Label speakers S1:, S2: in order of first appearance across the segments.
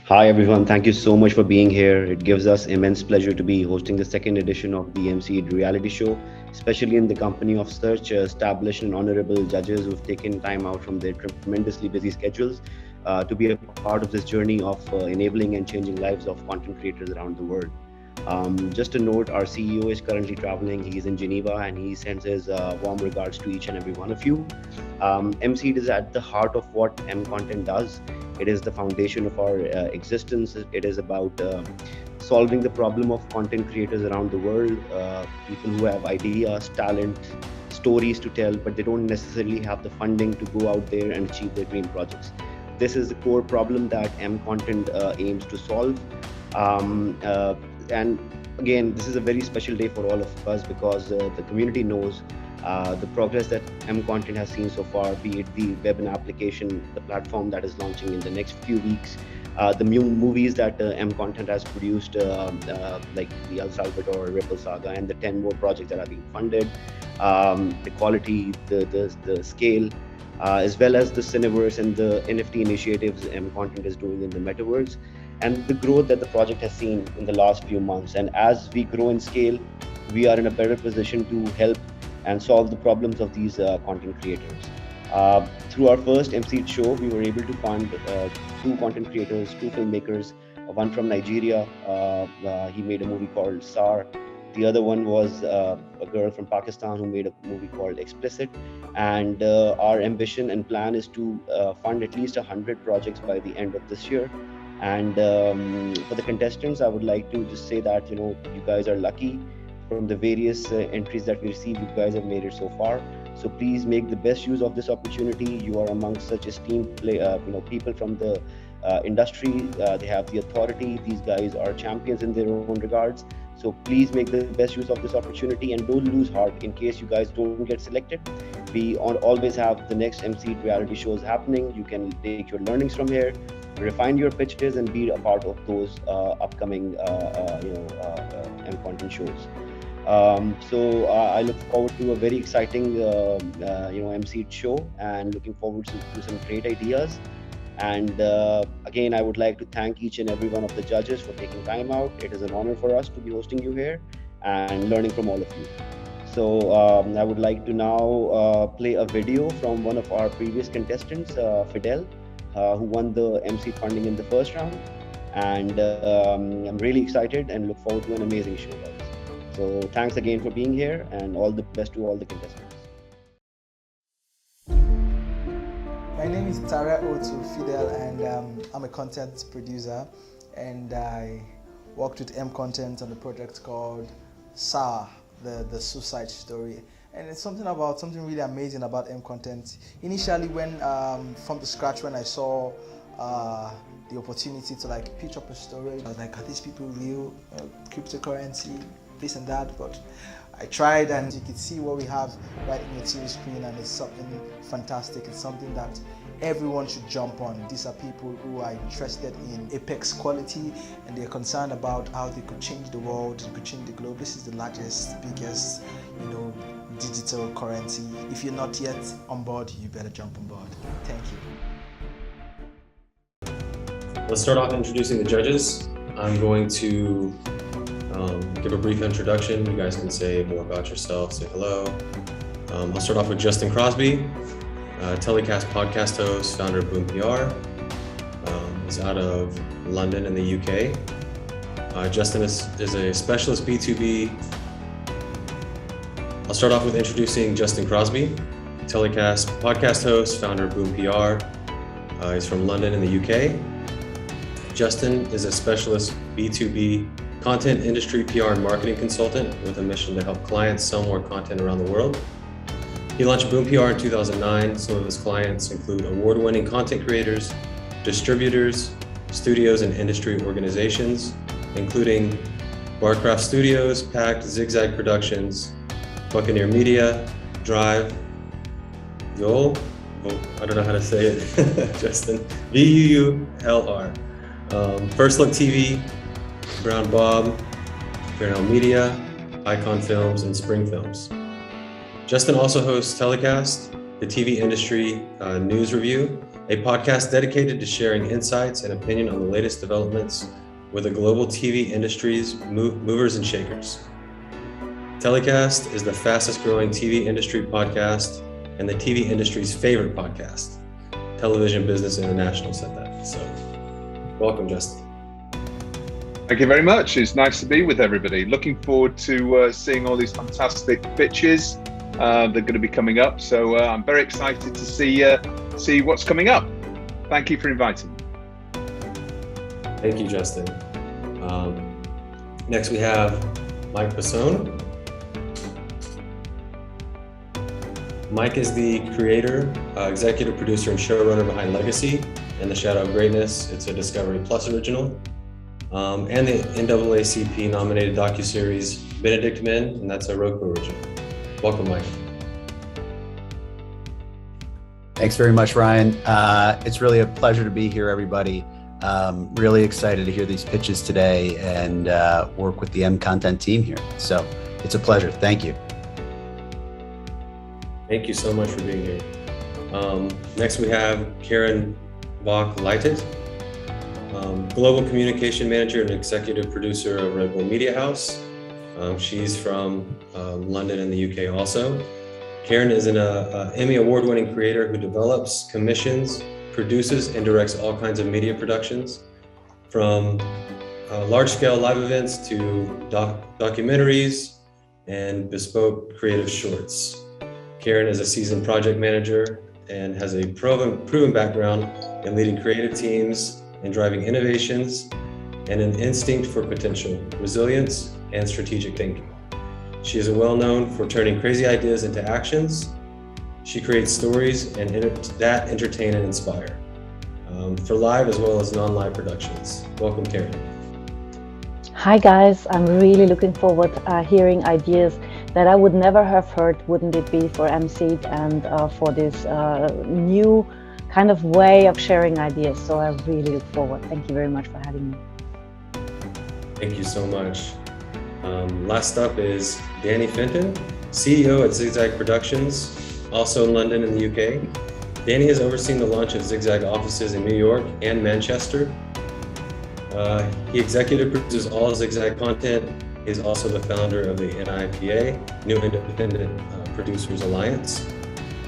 S1: Hi everyone, thank you so much for being here. It gives us immense pleasure to be hosting the second edition of the MC reality show, especially in the company of such established and honorable judges who've taken time out from their tremendously busy schedules to be a part of this journey of enabling and changing lives of content creators around the world. Just a note, our CEO is currently traveling. He's in Geneva and he sends his warm regards to each and every one of you. MC is at the heart of what M Content does. It is the foundation of our existence. It is about solving the problem of content creators around the world, people who have ideas, talent, stories to tell, but they don't necessarily have the funding to go out there and achieve their dream projects. This is the core problem that M Content aims to solve. And again, this is a very special day for all of us because the community knows the progress that M Content has seen so far, be it the web and application, the platform that is launching in the next few weeks, the new movies that M Content has produced, like the El Salvador Ripple Saga, and the 10 more projects that are being funded, the quality, the scale, as well as the Cineverse and the NFT initiatives M Content is doing in the metaverse, and the growth that the project has seen in the last few months. And as we grow in scale, we are in a better position to help and solve the problems of these content creators. Through our first MC show, we were able to fund two content creators, two filmmakers, one from Nigeria. He made a movie called Sar. The other one was a girl from Pakistan who made a movie called Explicit. And our ambition and plan is to fund at least 100 projects by the end of this year. And for the contestants, I would like to just say that, you guys are lucky. From the various entries that we received, you guys have made it so far. So please make the best use of this opportunity. You are among such esteemed people from the industry. They have the authority. These guys are champions in their own regards. So please make the best use of this opportunity and don't lose heart in case you guys don't get selected. We always have the next MC reality shows happening. You can take your learnings from here, refine your pitches, and be a part of those upcoming M content shows. So I look forward to a very exciting MC show and looking forward to some great ideas. And again, I would like to thank each and every one of the judges for taking time out. It is an honor for us to be hosting you here and learning from all of you. So I would like to now play a video from one of our previous contestants, Fidel, who won the MC funding in the first round. And I'm really excited and look forward to an amazing show, guys. So thanks again for being here and all the best to all the contestants.
S2: My name is Tara Otu Fidel, and I'm a content producer, and I worked with M Content on a project called SAR, the suicide story. And it's something really amazing about M Content. Initially, when from the scratch, when I saw the opportunity to pitch up a story, I was like, are these people real? Cryptocurrency, this and that, but I tried, and you can see what we have right in your TV screen, and it's something fantastic. It's something that everyone should jump on. These are people who are interested in apex quality, and they're concerned about how they could change the world, they could change the globe. This is the largest, biggest, digital currency. If you're not yet on board, you better jump on board. Thank you.
S3: Let's start off introducing the judges. I'm going to give a brief introduction. You guys can say more about yourself, say hello. I'll start off with Justin Crosby, TellyCast podcast host, founder of Boom PR. He's out of London in the UK. Justin is a specialist B2B. I'll start off with introducing Justin Crosby, TellyCast podcast host, founder of Boom PR. He's from London in the UK. Justin is a specialist B2B content industry PR and marketing consultant with a mission to help clients sell more content around the world. He launched Boom PR in 2009. Some of his clients include award-winning content creators, distributors, studios, and industry organizations, including Barcraft Studios, Pact, Zigzag Productions, Buccaneer Media, Drive, Vull, I don't know how to say it, Justin, VUULR, First Look TV, Brown Bob, Fairnell Media, Icon Films, and Spring Films. Justin also hosts TellyCast, the TV industry news review, a podcast dedicated to sharing insights and opinion on the latest developments with the global TV industry's movers and shakers. TellyCast is the fastest growing TV industry podcast and the TV industry's favorite podcast. Television Business International said that. So welcome, Justin.
S4: Thank you very much. It's nice to be with everybody. Looking forward to seeing all these fantastic pitches that are going to be coming up. So I'm very excited to see what's coming up. Thank you for inviting me.
S3: Thank you, Justin. Next we have Mike Basone. Mike is the creator, executive producer, and showrunner behind Legacy and The Shadow of Greatness. It's a Discovery Plus original. And the NAACP nominated docuseries Benedict Men, and that's a Roku original. Welcome, Mike.
S5: Thanks very much, Ryan. It's really a pleasure to be here, everybody. Really excited to hear these pitches today and work with the M Content team here. So it's a pleasure. Thank you.
S3: Thank you so much for being here. Next, we have Karin Bock-Leitert, Global Communication Manager and Executive Producer of Red Bull Media House. She's from London in the UK also. Karin is an Emmy award-winning creator who develops, commissions, produces, and directs all kinds of media productions, from large-scale live events to documentaries and bespoke creative shorts. Karin is a seasoned project manager and has a proven background in leading creative teams and driving innovations and an instinct for potential, resilience, and strategic thinking. She is well known for turning crazy ideas into actions. She creates stories that entertain and inspire for live as well as non-live productions. Welcome, Karin.
S6: Hi guys, I'm really looking forward hearing ideas that I would never have heard, wouldn't it be, for MSeed and for this new kind of way of sharing ideas. So I really look forward. Thank you very much for having me.
S3: Thank you so much. Last up is Danny Fenton, CEO at Zigzag Productions, also in London in the UK. Danny has overseen the launch of Zigzag offices in New York and Manchester. He executive produces all Zigzag content. He is also the founder of the NIPA, New Independent Producers Alliance.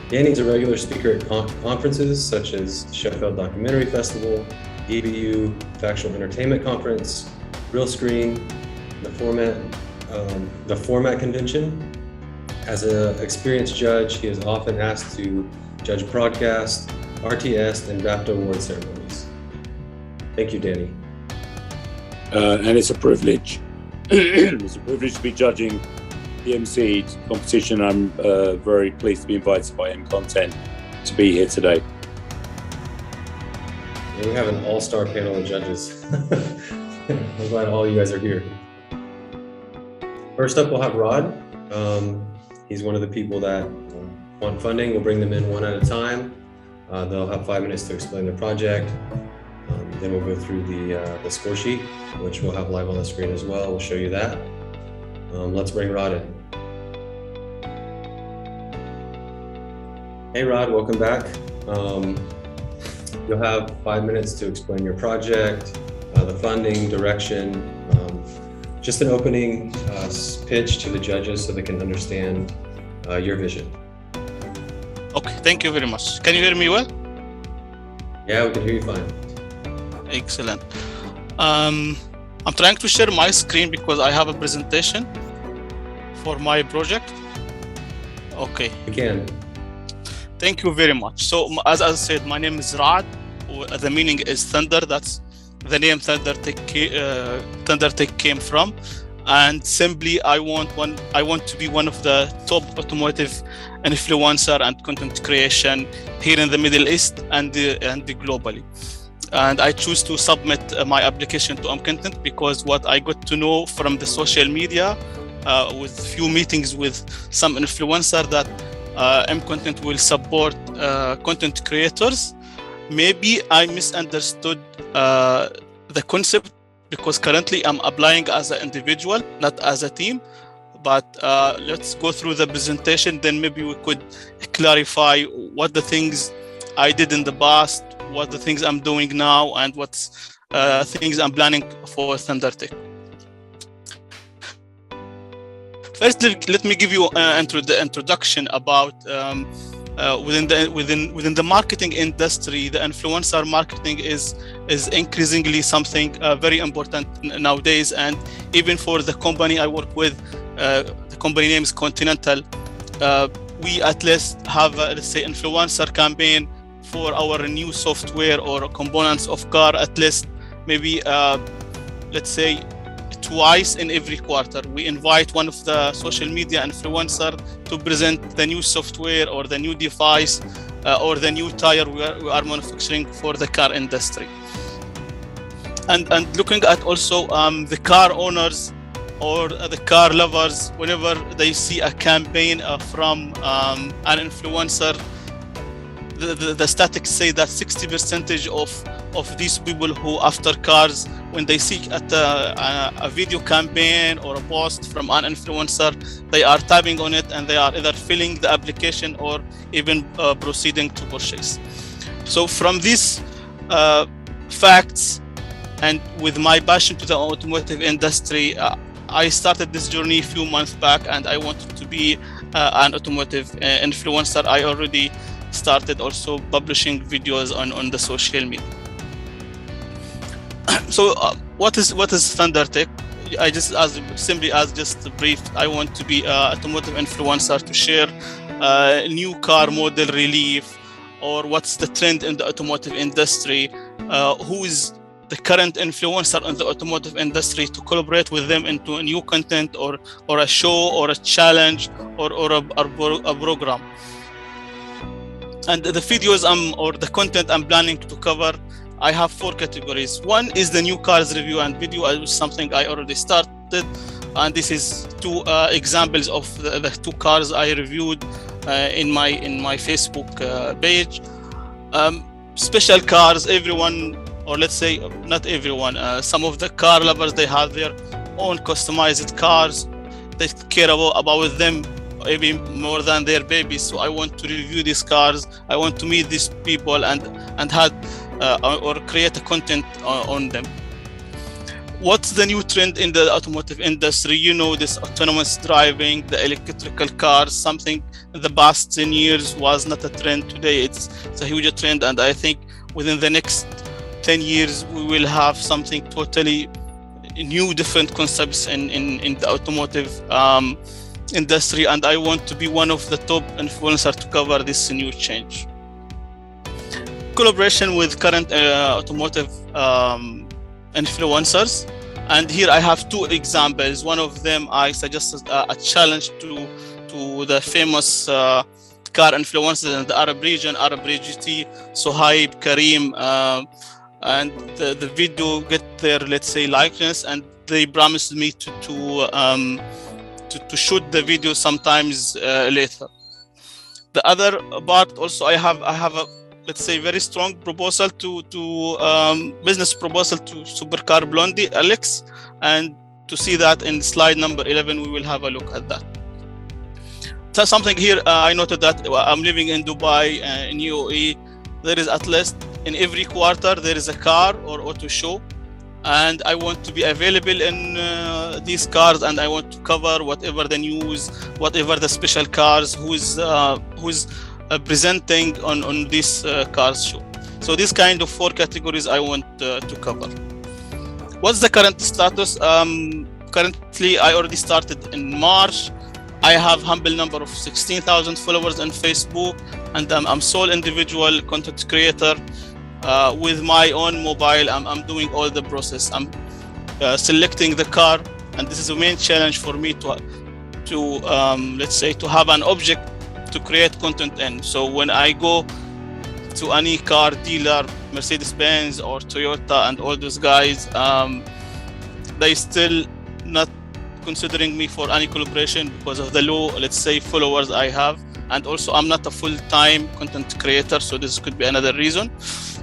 S3: Danny is a regular speaker at conferences such as Sheffield Documentary Festival, EBU Factual Entertainment Conference, Real Screen, the Format Convention. As an experienced judge, he is often asked to judge broadcast, RTS, and BAFTA award ceremonies. Thank you, Danny.
S7: And it's a privilege. It's a privilege to be judging the MSeed competition. I'm very pleased to be invited by M Content to be here today.
S3: We have an all-star panel of judges. I'm glad all you guys are here. First up, we'll have Rod. He's one of the people that want funding. We'll bring them in one at a time. They'll have 5 minutes to explain the project. Then we'll go through the score sheet, which we'll have live on the screen as well. We'll show you that. Let's bring Rod in. Hey Rod, welcome back. You'll have 5 minutes to explain your project, the funding, direction, just an opening pitch to the judges so they can understand your vision.
S8: Okay, thank you very much. Can you hear me well?
S3: Yeah, we can hear you fine.
S8: Excellent. I'm trying to share my screen because I have a presentation for my project. Okay.
S3: You can.
S8: Thank you very much. So as I said, my name is Rad. The meaning is thunder. That's the name ThunderTech came from. And simply, I want to be one of the top automotive influencer and content creation here in the Middle East and globally. And I choose to submit my application to M Content because what I got to know from the social media, with few meetings with some influencer, that M Content will support content creators. Maybe I misunderstood the concept because currently I'm applying as an individual, not as a team. but let's go through the presentation, then maybe we could clarify what the things I did in the past, what the things I'm doing now, and what's things I'm planning for ThunderTech. First, let me give you the introduction about within the marketing industry. The influencer marketing is increasingly something very important nowadays, and even for the company I work with, the company name is Continental. We at least have let's say influencer campaign for our new software or components of car, at least maybe let's say twice in every quarter. We invite one of the social media influencer to present the new software or the new device or the new tire we are manufacturing for the car industry. And looking at also the car owners or the car lovers, whenever they see a campaign from an influencer, the statistics say that 60% of these people who after cars, when they see at a video campaign or a post from an influencer, they are tapping on it and they are either filling the application or even proceeding to purchase. So from these facts, and with my passion to the automotive industry, I started this journey a few months back, and I wanted to be an automotive influencer. I already started also publishing videos on the social media. So what is ThunderTech? I just simply as just brief, I want to be an automotive influencer to share new car model relief, or what's the trend in the automotive industry, who is the current influencer in the automotive industry, to collaborate with them into a new content or a show or a challenge or a program. And the videos or the content I'm planning to cover, I have 4 categories. One is the new cars review and video, is something I already started, and this is 2 examples of the 2 cars I reviewed in my Facebook page. Special cars, everyone, or let's say not everyone, some of the car lovers, they have their own customized cars. They care about them even more than their babies. So I want to review these cars. I want to meet these people and have or create a content on them. What's the new trend in the automotive industry? You know, this autonomous driving, the electrical cars, something in the past 10 years was not a trend. Today it's a huge trend, and I think within the next 10 years we will have something totally new, different concepts in the automotive industry, and I want to be one of the top influencers to cover this new change. Collaboration with current automotive influencers, and here I have 2 examples. One of them, I suggested a challenge to the famous car influencers in the Arab region, Arab GT, Sohaib, Karim, and the video get their, let's say, likeness, and they promised me to shoot the video sometimes later. The other part also, I have a, let's say, very strong proposal to business proposal to Supercar Blondie, Alex, and to see that in slide number 11, we will have a look at that. So something here, I noted that I'm living in Dubai, in UAE. There is at least in every quarter, there is a car or auto show, and I want to be available in these cars, and I want to cover whatever the news, whatever the special cars, who's presenting on this cars show. So this kind of 4 categories I want to cover. What's the current status? Currently, I already started in March. I have humble number of 16,000 followers on Facebook, and I'm sole individual content creator. With my own mobile, I'm doing all the process. I'm selecting the car, and this is the main challenge for me to let's say, to have an object to create content in. So when I go to any car dealer, Mercedes-Benz or Toyota and all those guys, they still not considering me for any collaboration because of the low, let's say, followers I have. And also I'm not a full-time content creator, so this could be another reason.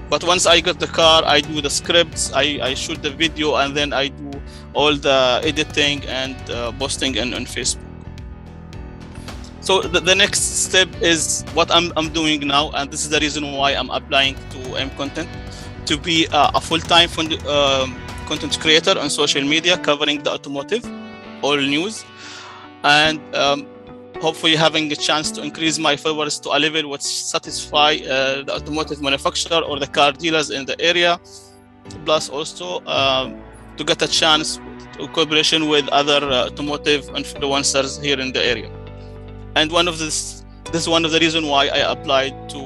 S8: But once I get the car, I do the scripts, I shoot the video, and then I do all the editing and posting on Facebook. So the next step is what I'm doing now, and this is the reason why I'm applying to M Content, to be a full-time content creator on social media covering the automotive, all news, and hopefully having a chance to increase my followers to a level which satisfy the automotive manufacturer or the car dealers in the area, plus also to get a chance to cooperation with other automotive influencers here in the area. And this is one of the reasons why I applied to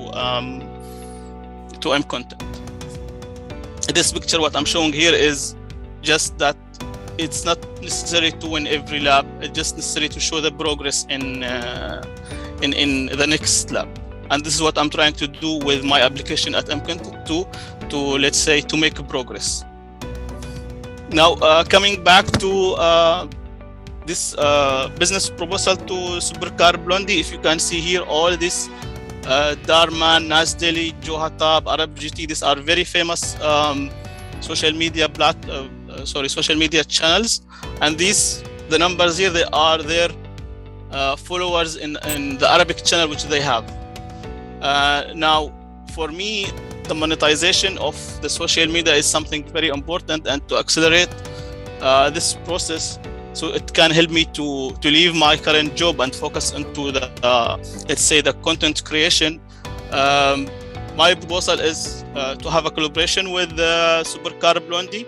S8: M Content. This picture, what I'm showing here, is just that it's not necessary to win every lap. It's just necessary to show the progress in the next lap. And this is what I'm trying to do with my application at M Content to let's say to make progress. Now coming back to this business proposal to Supercar Blondie, if you can see here, all this Darman, Nasdeli, Johatab, Arab GT, these are very famous social media channels, and the numbers here, they are their followers in the Arabic channel which they have. Now for me, the monetization of the social media is something very important, and to accelerate this process, so it can help me to leave my current job and focus into the let's say the content creation. My proposal is to have a collaboration with Supercar Blondie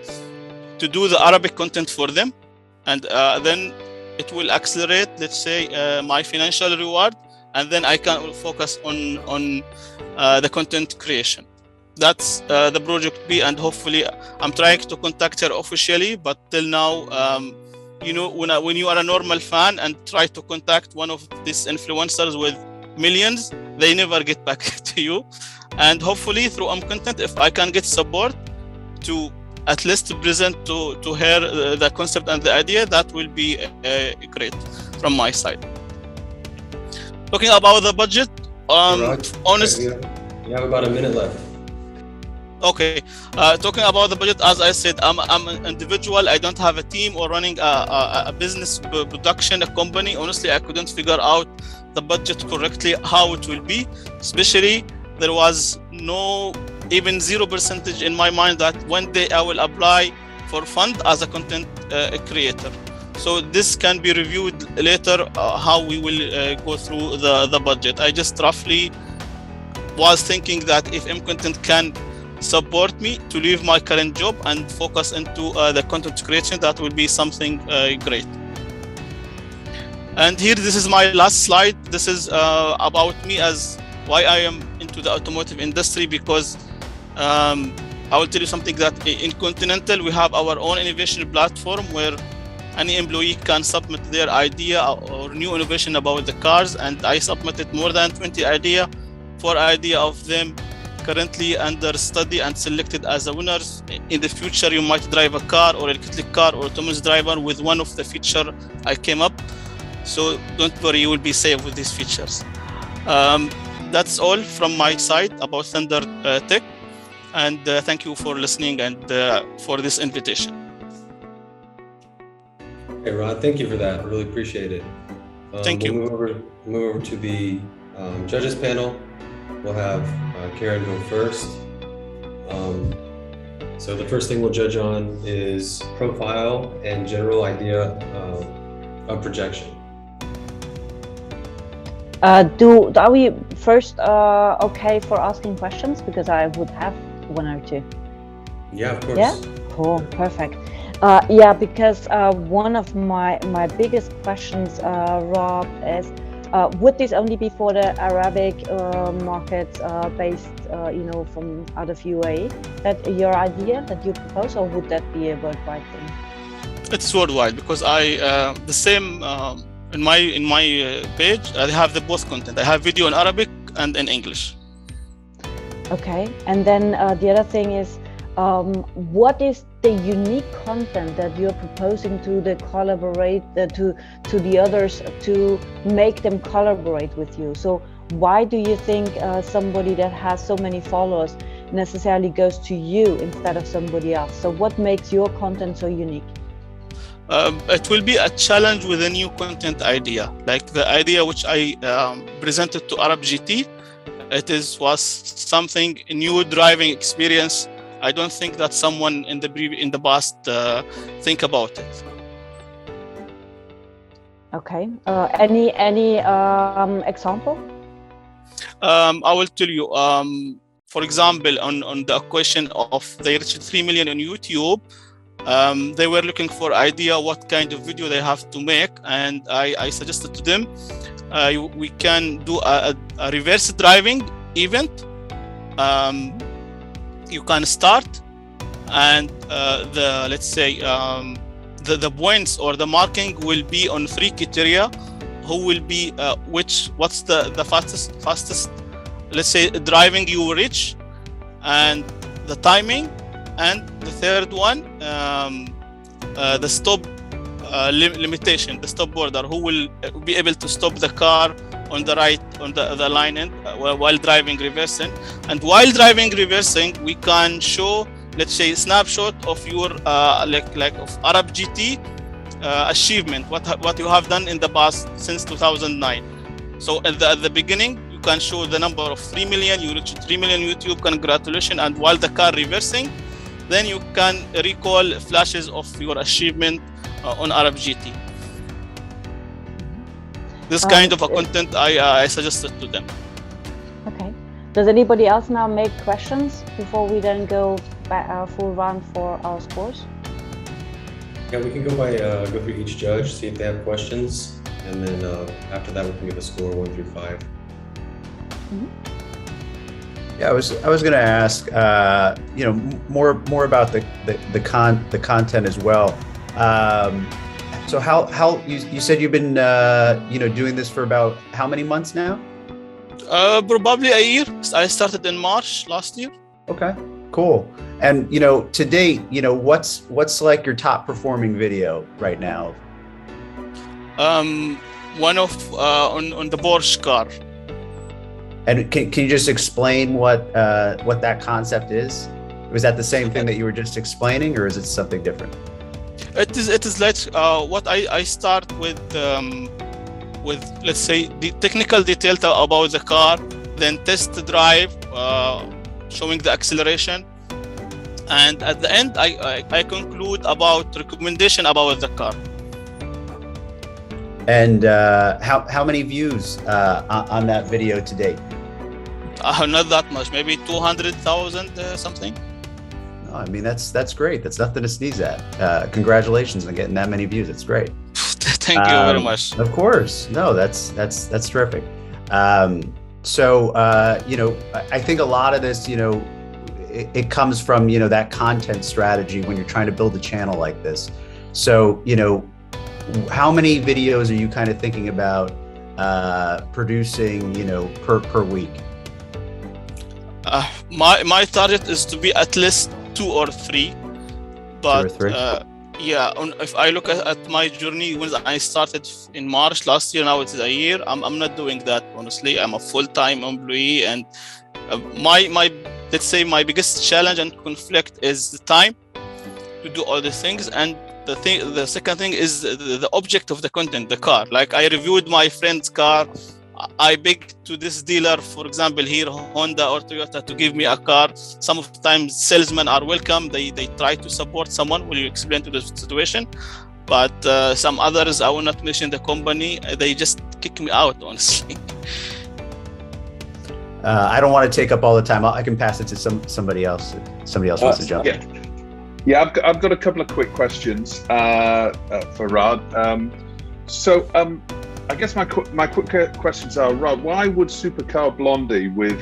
S8: to do the Arabic content for them, and then it will accelerate, let's say, my financial reward, and then I can focus on the content creation. That's the project B, and hopefully I'm trying to contact her officially, but till now, you know, when you are a normal fan and try to contact one of these influencers with millions, they never get back to you. And hopefully through Content, if I can get support to at least present to her the concept and the idea, that will be great from my side. Talking about the budget, honestly,
S3: you have about a minute left.
S8: Okay, talking about the budget, as I said, I'm an individual. I don't have a team or running a business production, a company. Honestly, I couldn't figure out the budget correctly, how it will be. Especially, there was no even 0% in my mind that one day I will apply for fund as a content creator. So this can be reviewed later, how we will go through the budget. I just roughly was thinking that if M Content can support me to leave my current job and focus into the content creation, that will be something great. And here, this is my last slide. This is about me, as why I am into the automotive industry, because I will tell you something, that in Continental we have our own innovation platform where any employee can submit their idea or new innovation about the cars, and I submitted more than 20 idea of them currently under study and selected as a winners. In the future, you might drive a car or electric car or autonomous driver with one of the feature I came up. So don't worry, you will be safe with these features. That's all from my side about ThunderTech, and thank you for listening and for this invitation.
S3: Hey Rod, thank you for that. Really appreciate it.
S8: Thank you.
S3: We'll move over to the judges panel. We'll have Karin go first. So the first thing we'll judge on is profile and general idea of projection.
S6: Are we first okay for asking questions? Because I would have one or two.
S3: Yeah, of course.
S6: Yeah? Cool, perfect. Yeah, because one of my biggest questions, Rob, is would this only be for the Arabic market based, you know, from out of UAE, that your idea that you propose, or would that be a worldwide thing?
S8: It's worldwide, because I the same in my page, I have the both content. I have video in Arabic and in English.
S6: Okay, and then the other thing is, what is the unique content that you're proposing to the to the others to make them collaborate with you? So why do you think somebody that has so many followers necessarily goes to you instead of somebody else? So what makes your content so unique?
S8: It will be a challenge with a new content idea, like the idea which I presented to Arab GT. Was something new driving experience. I don't think that someone in the past think about it.
S6: Okay. Any example?
S8: I will tell you. For example, on the question of they reached 3 million on YouTube, they were looking for idea what kind of video they have to make, and I suggested to them we can do a reverse driving event. You can start, and let's say the points or the marking will be on 3 criteria. Who will be what's the fastest let's say driving you will reach, and the timing, and the third one the stop limitation, the stop border, who will be able to stop the car on the right on the line end while driving reversing. And while driving reversing, we can show, let's say, a snapshot of your like of Arab GT achievement, what you have done in the past since 2009. So at the beginning, you can show the number of 3 million, you reach 3 million YouTube, congratulations. And while the car reversing, then you can recall flashes of your achievement on Arab GT. This kind of a content I suggested to them.
S6: Okay. Does anybody else now make questions before we then go back, full run for our scores?
S3: Yeah, we can go through each judge, see if they have questions, and then after that we can give a score 1 through 5.
S6: Mm-hmm.
S5: Yeah, I was going to ask, more about the content as well. So how you said you've been doing this for about how many months now?
S8: Probably a year. I started in March last year.
S5: Okay, cool. And to date, what's like your top performing video right now?
S8: One of on the Porsche car.
S5: And can you just explain what that concept is? Was that the same thing that you were just explaining, or is it something different?
S8: It is like what I start with let's say the technical detail about the car, then test drive, showing the acceleration, and at the end I conclude about recommendation about the car.
S5: And how many views on that video to date?
S8: Not that much, maybe 200,000 something.
S5: No, I mean that's great. That's nothing to sneeze at. Congratulations on getting that many views. It's great.
S8: Thank you very much.
S5: Of course. No, that's terrific. So I think a lot of this, it comes from that content strategy when you're trying to build a channel like this. So how many videos are you kind of thinking about producing per week?
S8: My target is to be at least 2 or 3, but
S5: 2 or 3?
S8: Yeah, if I look at my journey when I started in March last year, now it's a year, I'm not doing that, honestly. I'm a full-time employee, and my let's say my biggest challenge and conflict is the time to do all these things. And the second thing is the object of the content, the car. Like, I reviewed my friend's car. I beg to this dealer, for example, here, Honda or Toyota, to give me a car. Some of the times salesmen are welcome. They try to support someone when you explain to the situation. But some others, I will not mention the company, they just kick me out, honestly.
S5: I don't want to take up all the time. I can pass it to somebody else. If somebody else wants to jump in.
S4: Yeah, I've got a couple of quick questions for Rad. I guess my quick questions are, Rad, why would Supercar Blondie, with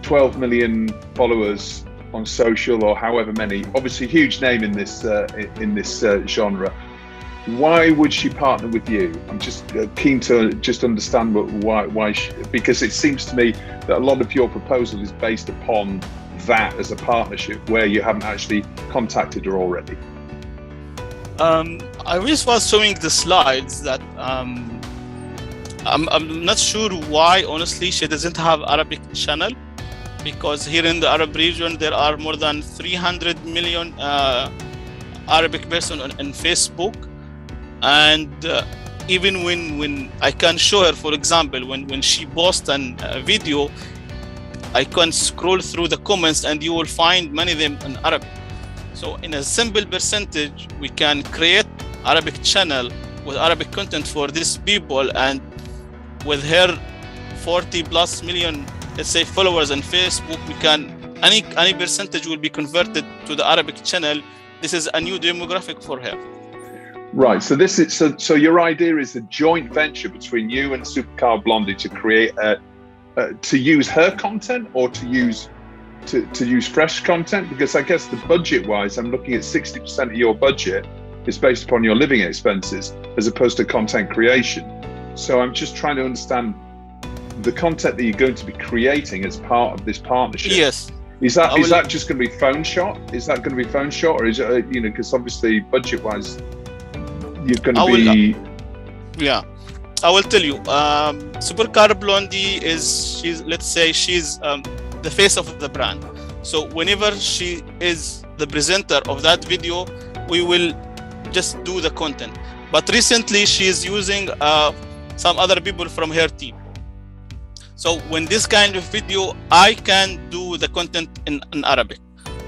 S4: 12 million followers on social, or however many, obviously huge name in this genre, why would she partner with you? I'm just keen to just understand why because it seems to me that a lot of your proposal is based upon that as a partnership, where you haven't actually contacted her already.
S8: I just was showing the slides that I'm not sure why, honestly, she doesn't have Arabic channel, because here in the Arab region there are more than 300 million Arabic person on Facebook, and even when I can show her, for example, when she posts a video, I can scroll through the comments and you will find many of them in Arabic. So in a simple percentage, we can create Arabic channel with Arabic content for these people, and with her 40 plus million, let's say, followers on Facebook, we can any percentage will be converted to the Arabic channel. This is a new demographic for her.
S4: Right. So this is so your idea is a joint venture between you and Supercar Blondie to create to use her content or to use fresh content, because I guess the budget wise, I'm looking at 60% of your budget is based upon your living expenses as opposed to content creation. So I'm just trying to understand the content that you're going to be creating as part of this partnership.
S8: Yes.
S4: Is that just going to be phone shot? Is that going to be phone shot, or is it because obviously budget wise you're going to be?
S8: Yeah, I will tell you. Supercar Blondie she's the face of the brand. So whenever she is the presenter of that video, we will just do the content. But recently she is using some other people from her team. So when this kind of video, I can do the content in Arabic.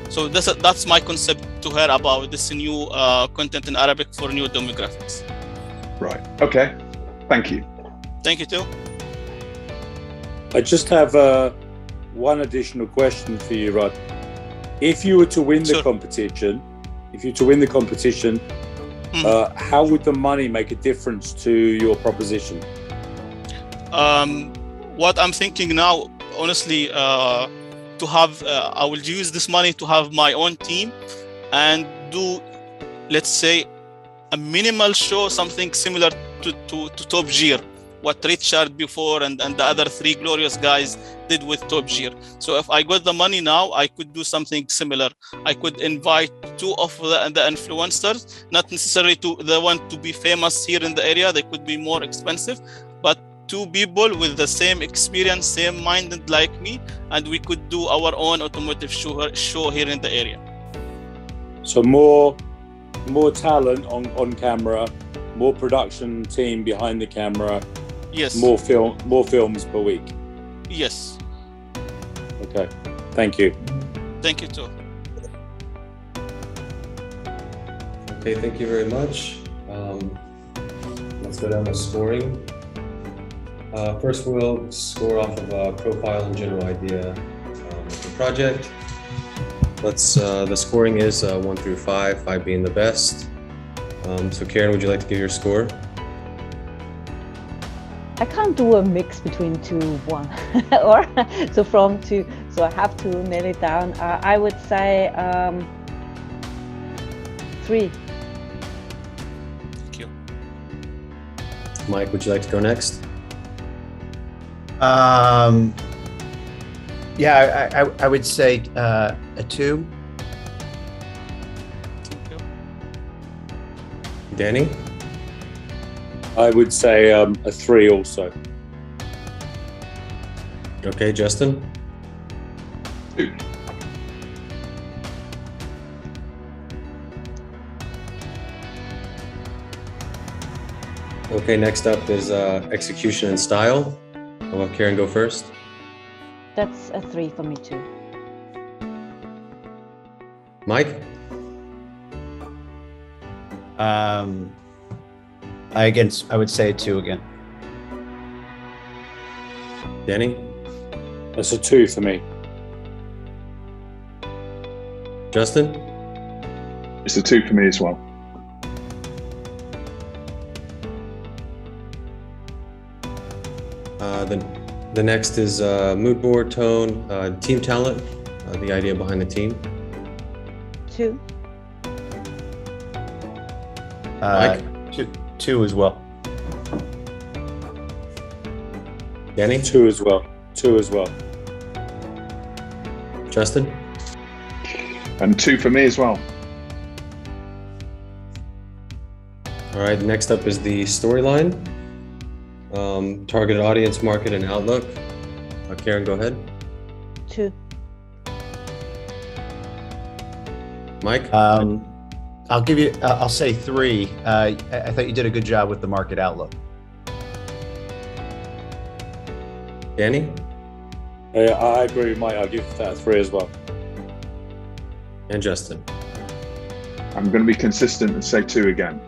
S8: So that's my concept to her about this new content in Arabic for new demographics.
S4: Right. Okay. Thank you.
S8: Thank you too.
S7: I just have one additional question for you, Rod. If you were to win the competition, how would the money make a difference to your proposition?
S8: What I'm thinking now, honestly, to have, I will use this money to have my own team and do, let's say, a minimal show, something similar to Top Gear, what Richard before and the other three glorious guys did with Top Gear. So if I got the money now, I could do something similar. I could invite two of the influencers, not necessarily the one to be famous here in the area, they could be more expensive, but two people with the same experience, same minded like me, and we could do our own automotive show here in the area.
S7: So more talent on camera, more production team behind the camera.
S8: Yes.
S7: More films per week.
S8: Yes.
S7: Okay. Thank you.
S8: Thank you too.
S3: Okay, thank you very much. Let's go down to scoring. First, we'll score off of a profile and general idea of the project. The scoring is 1 through 5, 5 being the best. So Karin, would you like to give your score?
S6: I can't do a mix between 2, 1, or so from 2. So I have to nail it down. I would say 3.
S8: Thank you.
S3: Mike, would you like to go next?
S5: Yeah, I would say a 2.
S8: Thank you.
S3: Danny?
S7: I would say a 3 also.
S3: Okay, Justin?
S4: 2.
S3: Okay, next up is execution and style. I'll have Karin go first.
S6: That's a 3 for me too.
S3: Mike?
S5: I would say a 2 again.
S3: Danny?
S7: That's a 2 for me.
S3: Justin?
S4: It's a 2 for me as well.
S3: The next is mood board, tone, team talent, the idea behind the team.
S6: 2.
S3: Mike?
S5: 2 as well.
S3: Danny?
S7: 2 as well. 2 as well.
S3: Justin?
S4: And 2 for me as well.
S3: All right, next up is the storyline. Targeted audience, market, and outlook. Karin, go ahead.
S6: 2.
S3: Mike?
S5: I'll give you, I'll say 3. I thought you did a good job with the market outlook.
S3: Danny?
S7: I agree with Mike. I'll give that 3 as well.
S3: And Justin?
S4: I'm going to be consistent and say 2 again.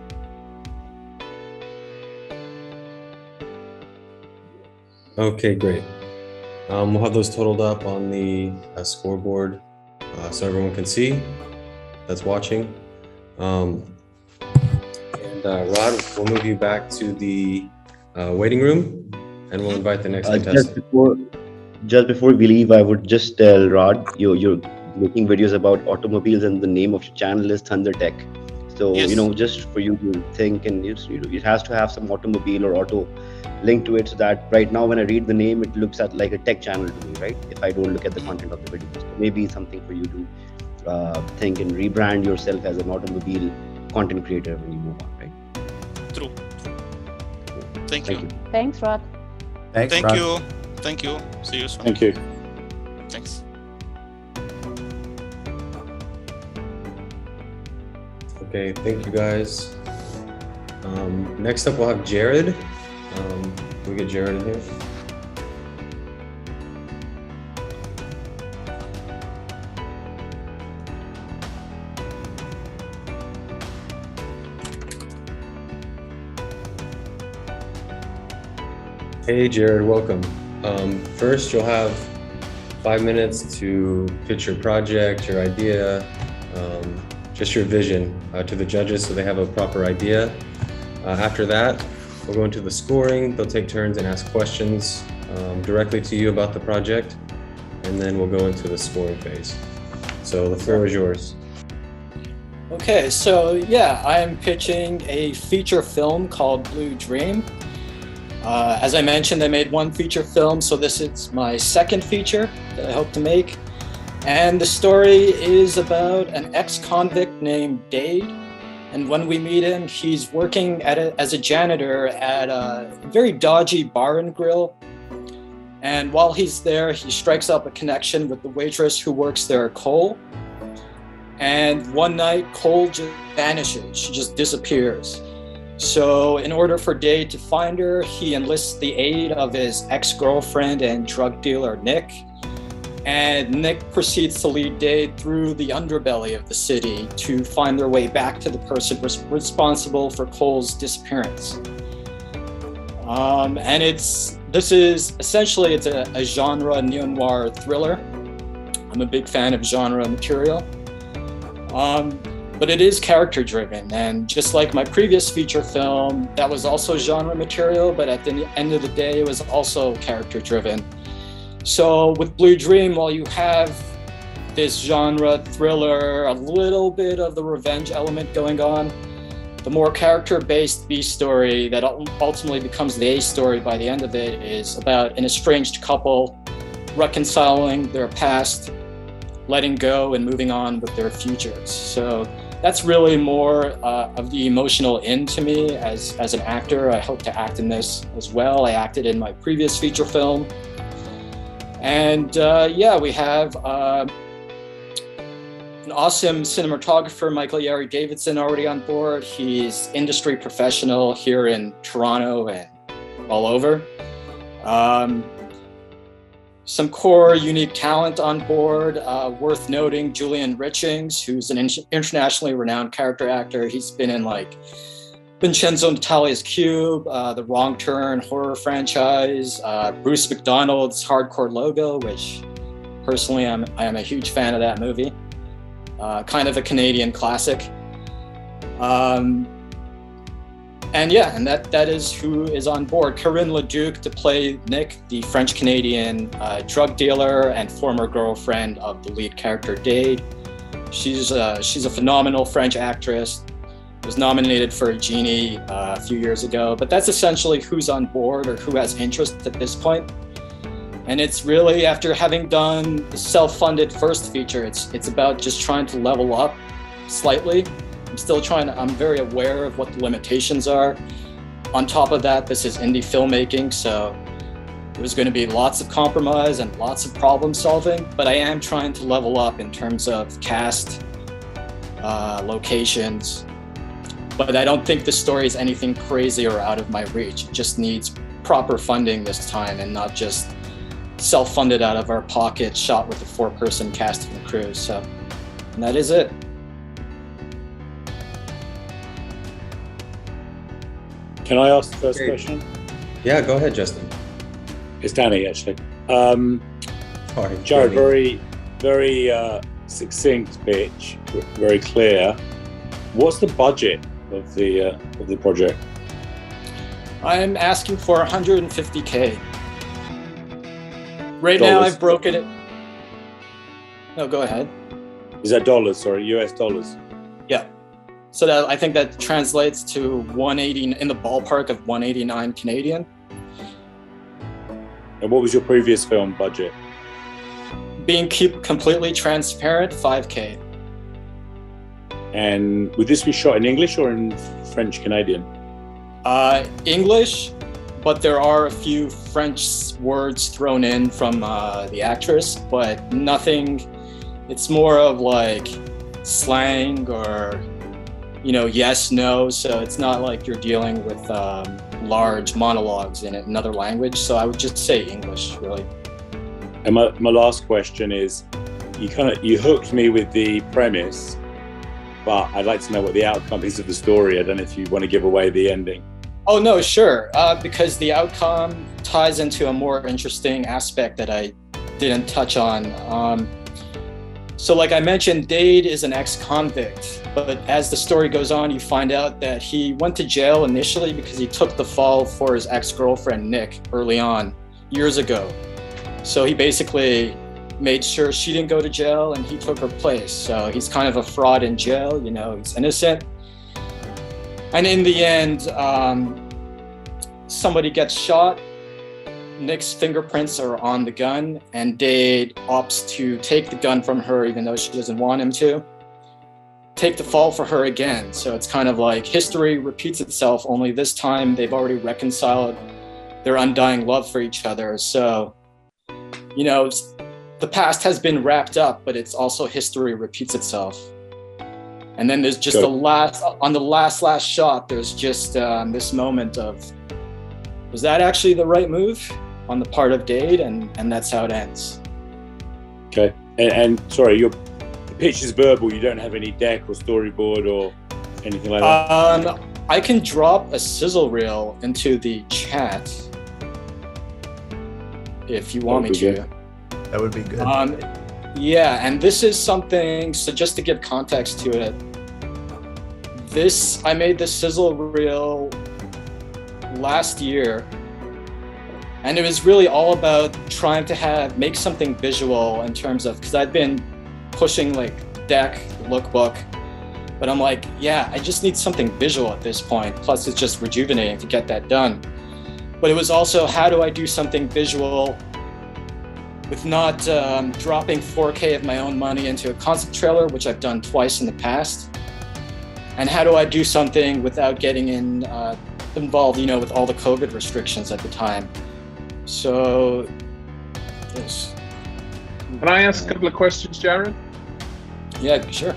S3: Okay, great. We'll have those totaled up on the scoreboard so everyone can see that's watching. And Rod, we'll move you back to the waiting room and we'll invite the next contestant.
S1: Just before we leave, I would just tell Rod, you're making videos about automobiles and the name of your channel is ThunderTech. So,
S8: Yes.
S1: Just for you to think, and it has to have some automobile or auto link to it, so that right now when I read the name, it looks at like a tech channel to me, right? If I don't look at the content of the video. So maybe something for you to think and rebrand yourself as an automobile content creator when you move on, right?
S8: True. Thank you.
S6: Thanks, Rod.
S5: Thanks,
S8: Thank
S5: Rod.
S8: you. Thank you. See you soon.
S7: Thank you.
S8: Thanks.
S3: Okay, thank you guys. Next up, we'll have Jared. Can we get Jared in here? Hey Jared, welcome. First, you'll have 5 minutes to pitch your project, your idea, just your vision to the judges so they have a proper idea. After that, we'll go into the scoring. They'll take turns and ask questions directly to you about the project, and then we'll go into the scoring phase. So the floor is yours.
S9: Okay, so yeah, I'm pitching a feature film called Blue Dream. As I mentioned, I made 1 feature film, so this is my 2nd feature that I hope to make. And the story is about an ex-convict named Dade. And when we meet him, he's working as a janitor at a very dodgy bar and grill. And while he's there, he strikes up a connection with the waitress who works there, Cole. And one night, Cole just vanishes. She just disappears. So in order for Dade to find her, he enlists the aid of his ex-girlfriend and drug dealer, Nick. And Nick proceeds to lead Dade through the underbelly of the city to find their way back to the person responsible for Cole's disappearance. And this is essentially a genre neo-noir thriller. I'm a big fan of genre material. But it is character driven, and just like my previous feature film, that was also genre material, but at the end of the day, it was also character driven. So with Blue Dream, while you have this genre thriller, a little bit of the revenge element going on, the more character-based B story that ultimately becomes the A story by the end of it is about an estranged couple reconciling their past, letting go and moving on with their futures. So that's really more of the emotional end to me as an actor. I hope to act in this as well. I acted in my previous feature film. And yeah, we have an awesome cinematographer, Michael Yari Davidson, already on board. He's industry professional here in Toronto and all over. Some core unique talent on board, worth noting, Julian Richings, who's an internationally renowned character actor. He's been in like Vincenzo Natalia's Cube, the Wrong Turn horror franchise, Bruce McDonald's Hardcore Logo, which personally I am a huge fan of that movie. Kind of a Canadian classic. And yeah, and that is who is on board. Karin Leduc to play Nick, the French-Canadian drug dealer and former girlfriend of the lead character, Dade. She's a phenomenal French actress. Was nominated for a Genie a few years ago, but that's essentially who's on board or who has interest at this point. And it's really, after having done the self-funded first feature, it's about just trying to level up slightly. I'm very aware of what the limitations are. On top of that, this is indie filmmaking, so there's going to be lots of compromise and lots of problem solving, but I am trying to level up in terms of cast locations. But I don't think the story is anything crazy or out of my reach. It just needs proper funding this time and not just self-funded out of our pocket, shot with a 4-person cast and crew. So, and that is it.
S7: Can I ask the first question?
S3: Yeah, go ahead, Justin.
S7: It's Danny, actually.
S3: Sorry,
S7: Jared,
S3: Danny.
S7: very succinct pitch, very clear. What's the budget of the project?
S9: I'm asking for 150K. Right now, I've broken it. No, go ahead.
S7: Is that dollars? Sorry, US dollars.
S9: Yeah. So that I think that translates to 180 in the ballpark of 189 Canadian.
S7: And what was your previous film budget?
S9: Being completely transparent, 5K.
S7: And would this be shot in English or in French Canadian?
S9: English, but there are a few French words thrown in from the actress, but nothing. It's more of like slang or, you know, yes, no. So it's not like you're dealing with large monologues in another language. So I would just say English, really.
S7: And my last question is, you hooked me with the premise, but I'd like to know what the outcome is of the story. I don't know if you want to give away the ending.
S9: Oh, no, sure. Because the outcome ties into a more interesting aspect that I didn't touch on. So like I mentioned, Dade is an ex-convict, but as the story goes on, you find out that he went to jail initially because he took the fall for his ex-girlfriend, Nick, early on, years ago. So he basically made sure she didn't go to jail and he took her place. So he's kind of a fraud in jail, you know, he's innocent. And in the end, somebody gets shot. Nick's fingerprints are on the gun, and Dade opts to take the gun from her even though she doesn't want him to. Take the fall for her again. So it's kind of like history repeats itself, only this time they've already reconciled their undying love for each other. So, you know, the past has been wrapped up, but it's also history repeats itself. And then there's just on the last shot, there's just this moment of, was that actually the right move on the part of Dade? And that's how it ends.
S7: Okay. And sorry, the pitch is verbal. You don't have any deck or storyboard or anything like that?
S9: I can drop a sizzle reel into the chat if you want me to.
S5: Good. That would be good.
S9: Yeah, and this is something, so just to give context to it, I made this sizzle reel last year, and it was really all about trying to make something visual in terms of, because I've been pushing like deck, lookbook, but I'm like, yeah, I just need something visual at this point. Plus it's just rejuvenating to get that done. But it was also, how do I do something visual with not dropping 4K of my own money into a concept trailer, which I've done twice in the past? And how do I do something without getting involved, you know, with all the COVID restrictions at the time? So, yes.
S4: Can I ask a couple of questions, Jared?
S9: Yeah, sure.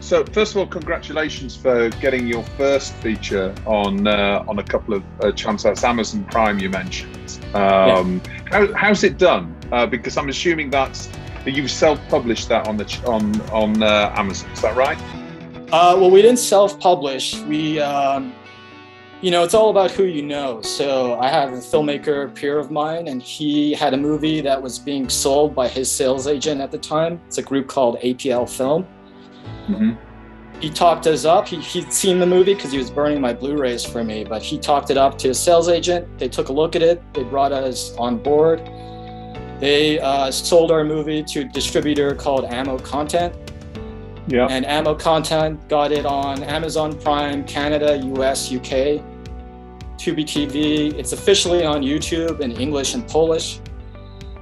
S4: So first of all, congratulations for getting your first feature on a couple of channels. That's Amazon Prime you mentioned. How's it done? Because I'm assuming that you've self-published that on Amazon. Is that right?
S9: Well, we didn't self-publish. We, you know, it's all about who you know. So I have a filmmaker peer of mine, and he had a movie that was being sold by his sales agent at the time. It's a group called APL Film. Mm-hmm. He talked us up. He'd seen the movie because he was burning my Blu-rays for me, but he talked it up to his sales agent. They took a look at it. They brought us on board. They sold our movie to a distributor called Ammo Content. Yeah. And Ammo Content got it on Amazon Prime, Canada, US, UK, Tubi TV. It's officially on YouTube in English and Polish.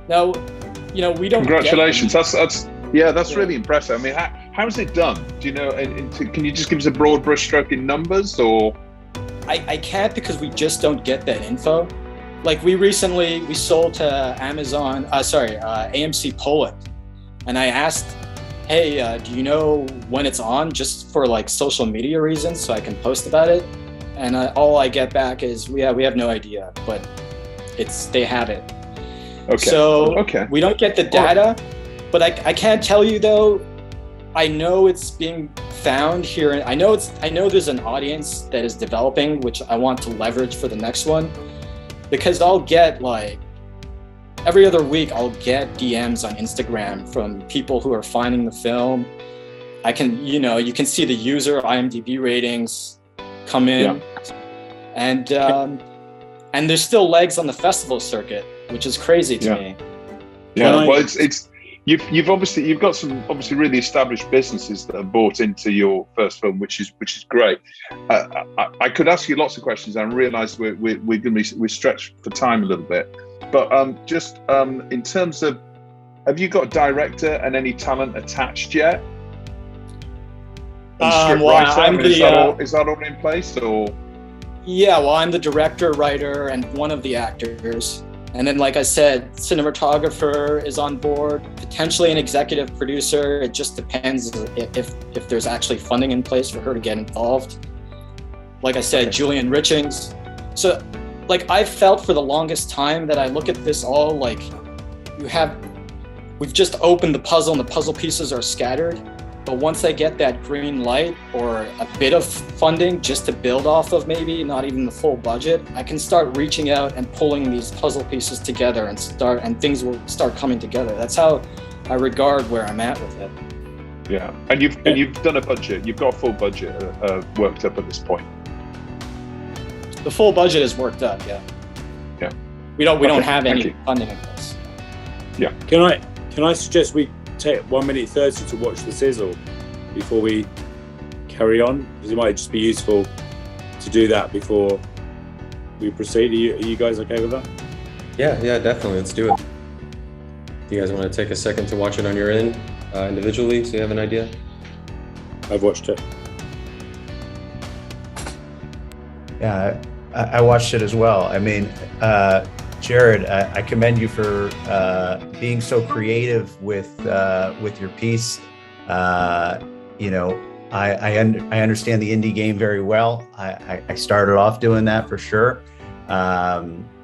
S9: Now, you know, we don't.
S4: Congratulations! That's really impressive. I mean, how's it done? Do you know? Can you just give us a broad brushstroke in numbers, or?
S9: I can't, because we just don't get that info. Like we sold to AMC Poland, and I asked hey, do you know when it's on, just for like social media reasons so I can post about it? And all I get back is, we have no idea, but they have it.
S4: Okay.
S9: So we don't get the data, but I can't tell you though. I know it's being found here. I know there's an audience that is developing, which I want to leverage for the next one, because I'll get like every other week I'll get DMs on Instagram from people who are finding the film. I can, you can see the user IMDb ratings come in, and there's still legs on the festival circuit, which is crazy to me.
S4: Yeah, well, it's you've got some really established businesses that have bought into your first film, which is great. I could ask you lots of questions. I realize we're stretched for time a little bit, but just in terms of, have you got a director and any talent attached yet? Is that all in place, or?
S9: Yeah, well, I'm the director, writer, and one of the actors. And then, like I said, cinematographer is on board, potentially an executive producer. It just depends if there's actually funding in place for her to get involved. Like I said, Julian Richings. So, like, I've felt for the longest time that I look at this all like, we've just opened the puzzle and the puzzle pieces are scattered. But once I get that green light or a bit of funding just to build off of, maybe not even the full budget, I can start reaching out and pulling these puzzle pieces together and things will start coming together. That's how I regard where I'm at with it.
S4: Yeah, and you've done a budget. You've got a full budget worked up at this point.
S9: The full budget is worked up. Yeah.
S4: Yeah.
S9: We don't have any funding in place.
S4: Yeah.
S7: Can I suggest we take 1 minute 30 to watch the sizzle before we carry on, because it might just be useful to do that before we proceed. Are you guys okay with that?
S3: Yeah, definitely. Let's do it. Do you guys want to take a second to watch it on your end individually, so you have an idea?
S7: I've watched it.
S5: Yeah, I watched it as well. I mean, Jared, I commend you for being so creative with your piece. I understand the indie game very well. I started off doing that for sure.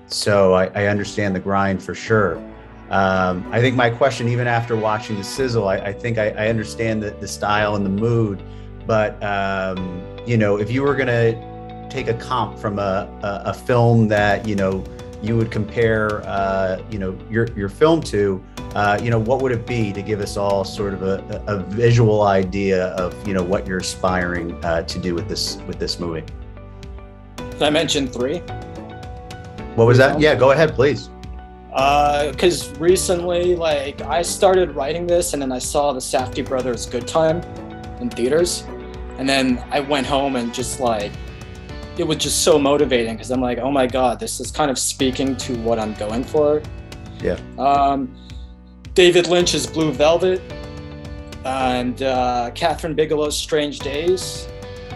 S5: So I understand the grind for sure. I think my question, even after watching the sizzle, I think I understand the style and the mood. But if you were gonna take a comp from a film that you would compare, your film to, what would it be, to give us all sort of a visual idea of, what you're aspiring to do with this movie?
S9: Did I mention 3?
S5: What was that? Yeah, go ahead, please.
S9: Because recently, like, I started writing this, and then I saw the Safdie Brothers' Good Time in theaters, and then I went home and just like, it was just so motivating, because I'm like, oh my God, this is kind of speaking to what I'm going for.
S5: Yeah.
S9: David Lynch's Blue Velvet and Catherine Bigelow's Strange Days,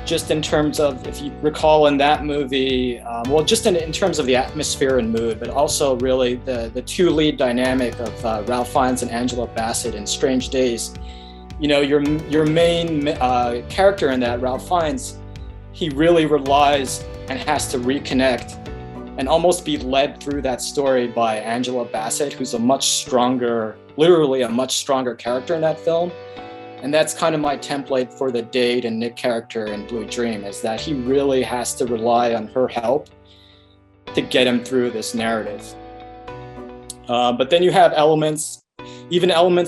S9: just in terms of, if you recall in that movie, just in terms of the atmosphere and mood, but also really the two lead dynamic of Ralph Fiennes and Angela Bassett in Strange Days. Your main character in that, Ralph Fiennes, he really relies and has to reconnect and almost be led through that story by Angela Bassett, who's literally a much stronger character in that film. And that's kind of my template for the Dade and Nick character in Blue Dream, is that he really has to rely on her help to get him through this narrative. But then you have elements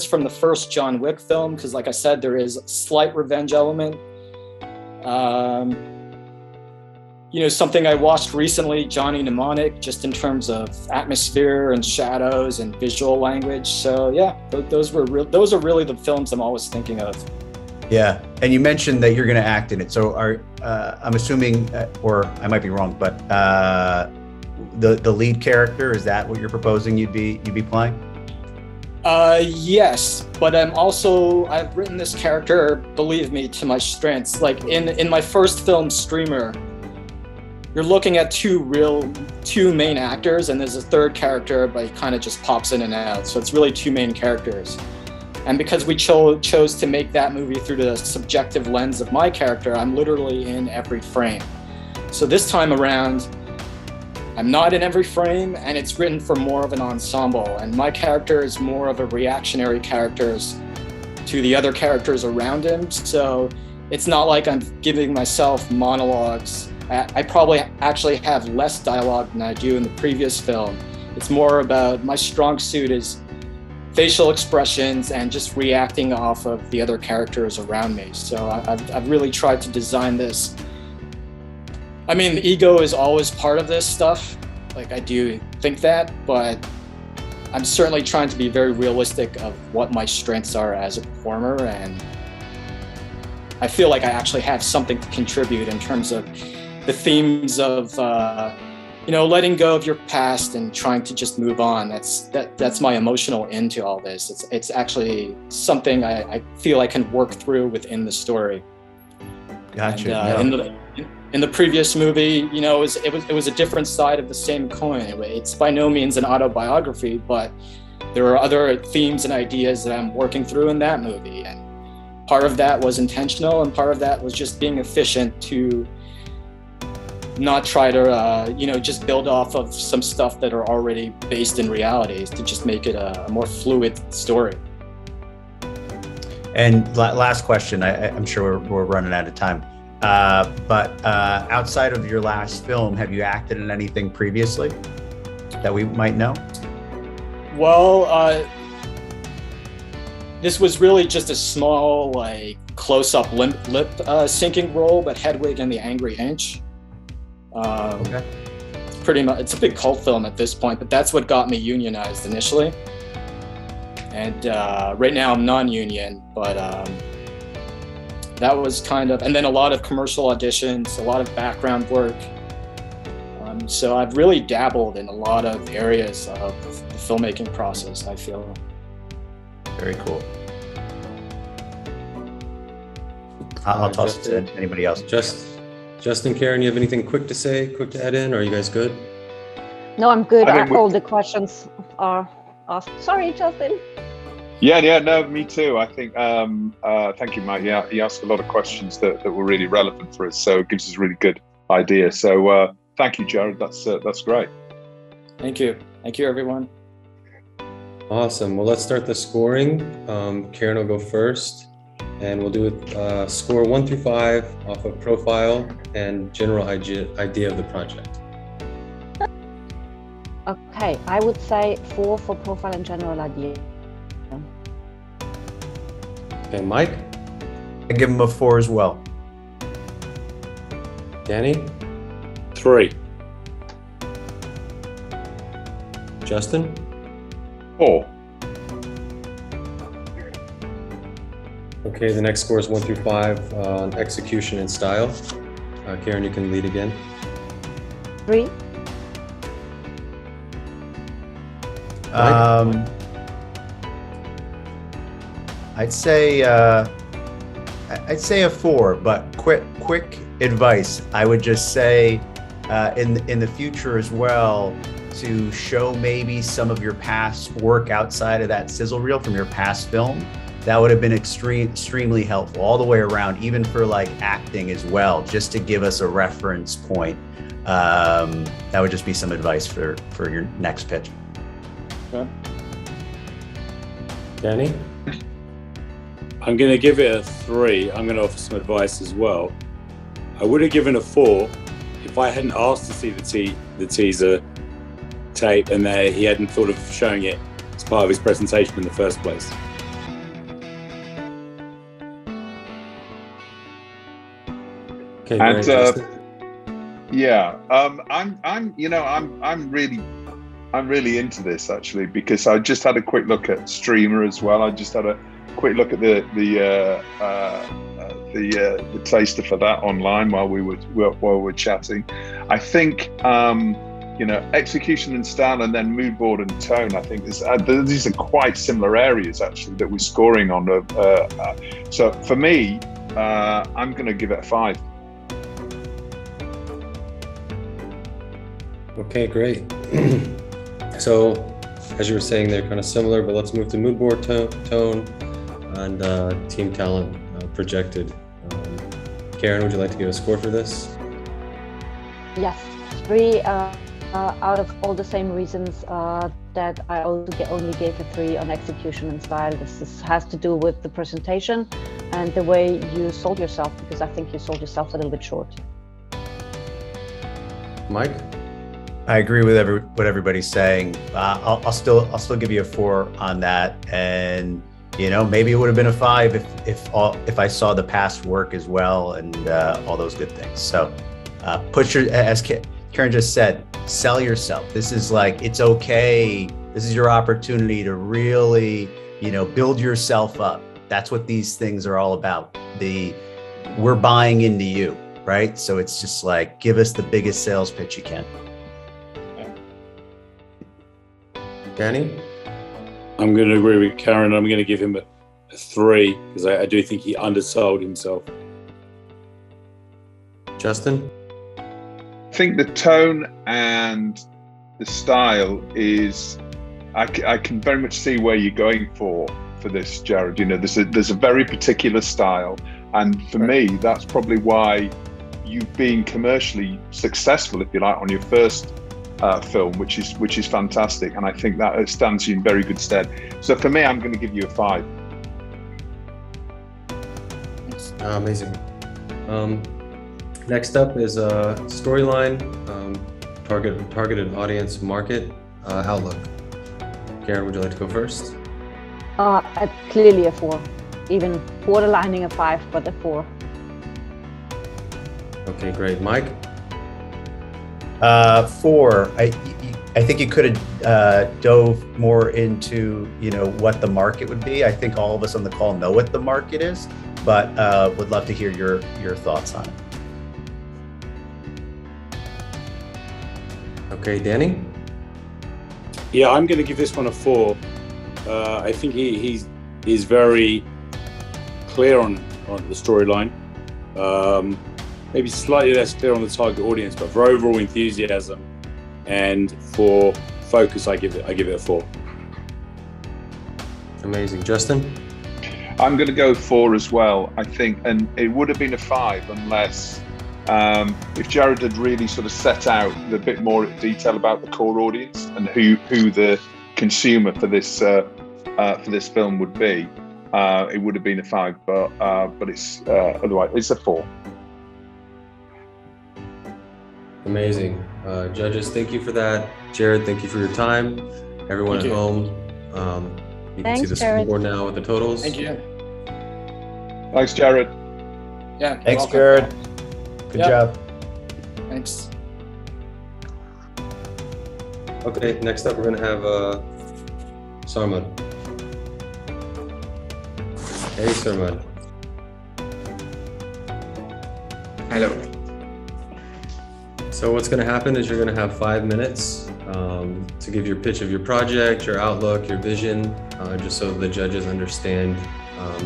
S9: from the first John Wick film, because like I said, there is a slight revenge element. Something I watched recently, Johnny Mnemonic, just in terms of atmosphere and shadows and visual language. So yeah, those are really the films I'm always thinking of.
S5: Yeah, and you mentioned that you're going to act in it. So I'm assuming, or I might be wrong, but the lead character, is that what you're proposing you'd be playing?
S9: Yes, but I've written this character, believe me, to my strengths. Like in my first film, Streamer, you're looking at two main actors, and there's a third character, but he kind of just pops in and out. So it's really two main characters. And because we chose to make that movie through the subjective lens of my character, I'm literally in every frame. So this time around, I'm not in every frame, and it's written for more of an ensemble. And my character is more of a reactionary character to the other characters around him. So it's not like I'm giving myself monologues. I probably actually have less dialogue than I do in the previous film. It's more about my strong suit is facial expressions and just reacting off of the other characters around me. So I've really tried to design this. I mean, the ego is always part of this stuff. Like, I do think that, but I'm certainly trying to be very realistic of what my strengths are as a performer. And I feel like I actually have something to contribute in terms of the themes of, letting go of your past and trying to just move on. That's my emotional end to all this. It's actually something I feel I can work through within the story.
S5: Gotcha.
S9: And, in the previous movie, it was a different side of the same coin. It's by no means an autobiography, but there are other themes and ideas that I'm working through in that movie. And part of that was intentional, and part of that was just being efficient to not try to, just build off of some stuff that are already based in reality, to just make it a more fluid story.
S5: And last question, I'm sure we're running out of time. But outside of your last film, have you acted in anything previously that we might know?
S9: Well, this was really just a small, close-up lip syncing role, but Hedwig and the Angry Inch.
S5: Okay.
S9: Pretty much, it's a big cult film at this point, but that's what got me unionized initially. And right now I'm non-union, but that was kind of, and then a lot of commercial auditions, a lot of background work. So I've really dabbled in a lot of areas of the filmmaking process, I feel.
S5: Very cool. I'll toss it to anybody else.
S3: Justin, Karin, you have anything quick to add in? Or are you guys good?
S6: No, I'm good. All the questions are asked. Sorry, Justin.
S4: Yeah, no, me too. I think, thank you, Mike. Yeah, he asked a lot of questions that were really relevant for us, so it gives us a really good idea. So thank you, Jared. That's great.
S9: Thank you, everyone.
S3: Awesome. Well, let's start the scoring. Karin will go first, and we'll do a score 1 through 5 off of profile and general idea of the project.
S6: Okay, I would say 4 for profile and general idea.
S3: Okay, Mike?
S5: I give him a 4 as well.
S3: Danny?
S7: 3.
S3: Justin?
S4: 4.
S3: Okay, the next score is 1 through 5 on execution and style. Karin, you can lead again.
S6: 3.
S5: I'd say a 4, but quick advice. I would just say in the future as well, to show maybe some of your past work outside of that sizzle reel from your past film. That would have been extremely helpful all the way around, even for acting as well, just to give us a reference point. That would just be some advice for your next pitch.
S9: Okay.
S3: Danny?
S7: I'm going to give it a 3. I'm going to offer some advice as well. I would have given a 4 if I hadn't asked to see the teaser tape and he hadn't thought of showing it as part of his presentation in the first place.
S3: Okay,
S4: And
S3: Justin.
S4: I'm really into this actually, because I just had a quick look at Streamer as well. I just had a quick look at the taster for that online while we were chatting. I think execution and style, and then mood board and tone. I think these are quite similar areas actually that we're scoring on. So for me, I'm going to give it a 5.
S3: Okay, great. So, as you were saying, they're kind of similar, but let's move to mood board tone. and team talent projected. Karin, would you like to give a score for this?
S6: Yes, 3 out of all the same reasons that I only gave a 3 on execution and style. This has to do with the presentation and the way you sold yourself, because I think you sold yourself a little bit short.
S3: Mike?
S5: I agree with what everybody's saying. I'll still give you a 4 on that, and maybe it would have been a 5 if I saw the past work as well and all those good things. So as Karin just said, sell yourself. This is like, it's okay. This is your opportunity to really build yourself up. That's what these things are all about. We're buying into you, right? So it's just like, give us the biggest sales pitch you can.
S3: Danny?
S7: I'm going to agree with Karin. I'm going to give him a 3 because I do think he undersold himself.
S3: Justin?
S4: I think the tone and the style is, I can very much see where you're going for this, Jared. There's a very particular style, and for me, that's probably why you've been commercially successful, if you like, on your first film, which is fantastic, and I think that stands you in very good stead. So for me, I'm going to give you a 5.
S3: Amazing. Next up is storyline, targeted audience, market, outlook. Karin, would you like to go first?
S6: Clearly a 4, even borderlining a 5, but a 4.
S3: Okay, great. Mike?
S5: 4. I think you could have dove more into what the market would be. I think all of us on the call know what the market is, but would love to hear your thoughts on it.
S3: Okay, Danny?
S7: Yeah, I'm going to give this one a 4. I think he's very clear on the storyline. Maybe slightly less clear on the target audience, but for overall enthusiasm and for focus, I give it a 4.
S3: Amazing. Justin?
S4: I'm going to go 4 as well, I think, and it would have been a 5 unless if Jared had really sort of set out a bit more detail about the core audience and who the consumer for this film would be. It would have been a 5, but it's otherwise it's a 4.
S3: Amazing. Judges, thank you for that. Jared, thank you for your time. Everyone at home, you can see the scoreboard now with the totals.
S9: Thank you.
S4: Thanks, Jared.
S9: Yeah.
S5: Thanks, Jared. Good job.
S9: Thanks.
S3: Okay, next up we're going to have Sarmad. Hey, Sarmad.
S10: Hello.
S3: So what's going to happen is you're going to have 5 minutes to give your pitch of your project, your outlook, your vision, just so the judges understand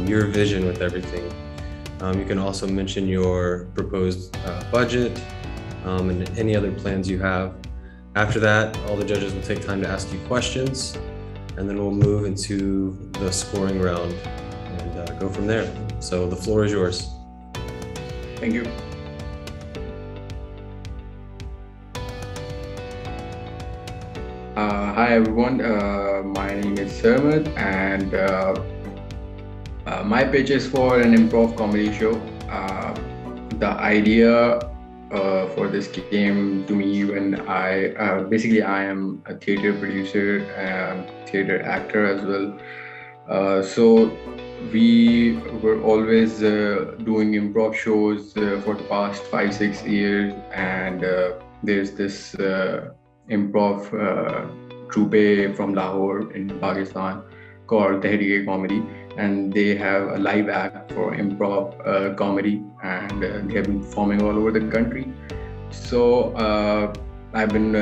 S3: your vision with everything. You can also mention your proposed budget and any other plans you have. After that, all the judges will take time to ask you questions, and then we'll move into the scoring round and go from there. So the floor is yours.
S10: Thank you. Hi everyone, my name is Sarmad, and my pitch is for an improv comedy show. The idea for this came to me when I am a theater producer and theater actor as well. So we were always doing improv shows for the past 5-6 years, and there's this improv troupe from Lahore in Pakistan called TellyCast, and they have a live act for improv comedy, and they have been performing all over the country. So I've been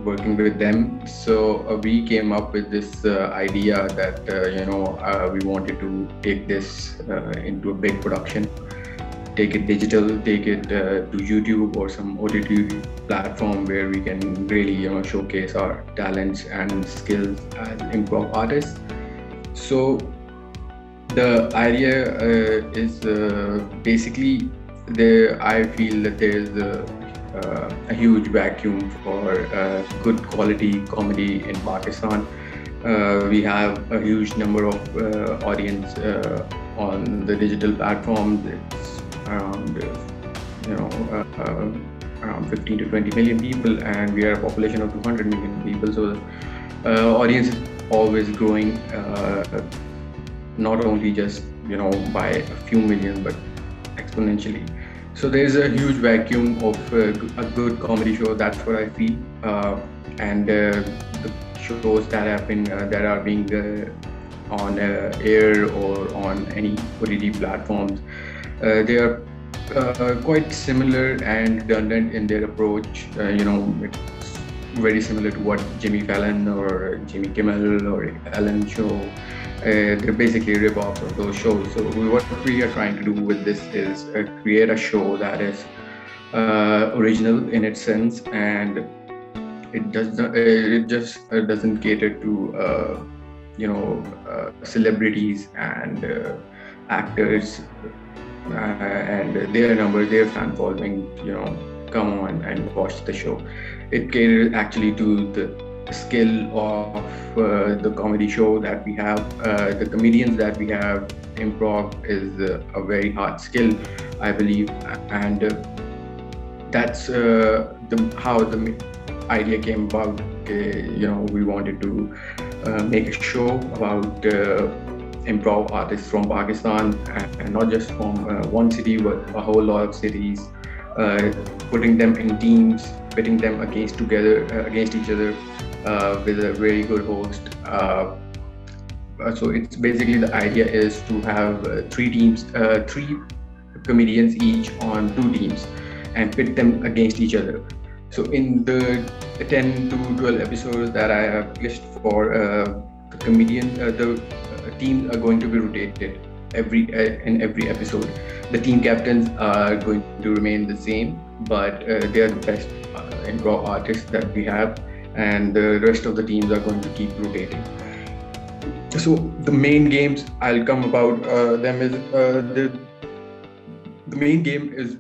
S10: working with them. So we came up with this idea that we wanted to take this into a big production, take it digital, take it to YouTube or some OTT platform where we can really showcase our talents and skills as improv artists. So The idea is basically I feel that there's a huge vacuum for good quality comedy in Pakistan. We have a huge number of audience on the digital platforms. It's around around 15 to 20 million people, and we are a population of 200 million people. So audience is always growing. Not only just by a few million, but exponentially. So there's a huge vacuum of a good comedy show. That's what I feel. And the shows that are being on air or on any OTT platforms, they are quite similar and redundant in their approach. It's very similar to what Jimmy Fallon or Jimmy Kimmel or Ellen show. They're basically rip-offs of those shows. So what we are trying to do with this is create a show that is original in its sense, and it just doesn't cater to celebrities and actors and their numbers, their fan following. Come on and watch the show. It caters actually to the skill of the comedy show that we have, the comedians that we have. Improv is a very hard skill, I believe, and that's how the idea came about. We wanted to make a show about improv artists from Pakistan, and not just from one city, but a whole lot of cities, putting them in teams, pitting them against each other. With a very good host. So it's basically, the idea is to have three comedians each on two teams and pit them against each other. So in the 10 to 12 episodes that I have listed for the comedian, the teams are going to be rotated in every episode. The team captains are going to remain the same, but they are the best improv artists that we have, and the rest of the teams are going to keep rotating. So the main games I'll come about them is the main game is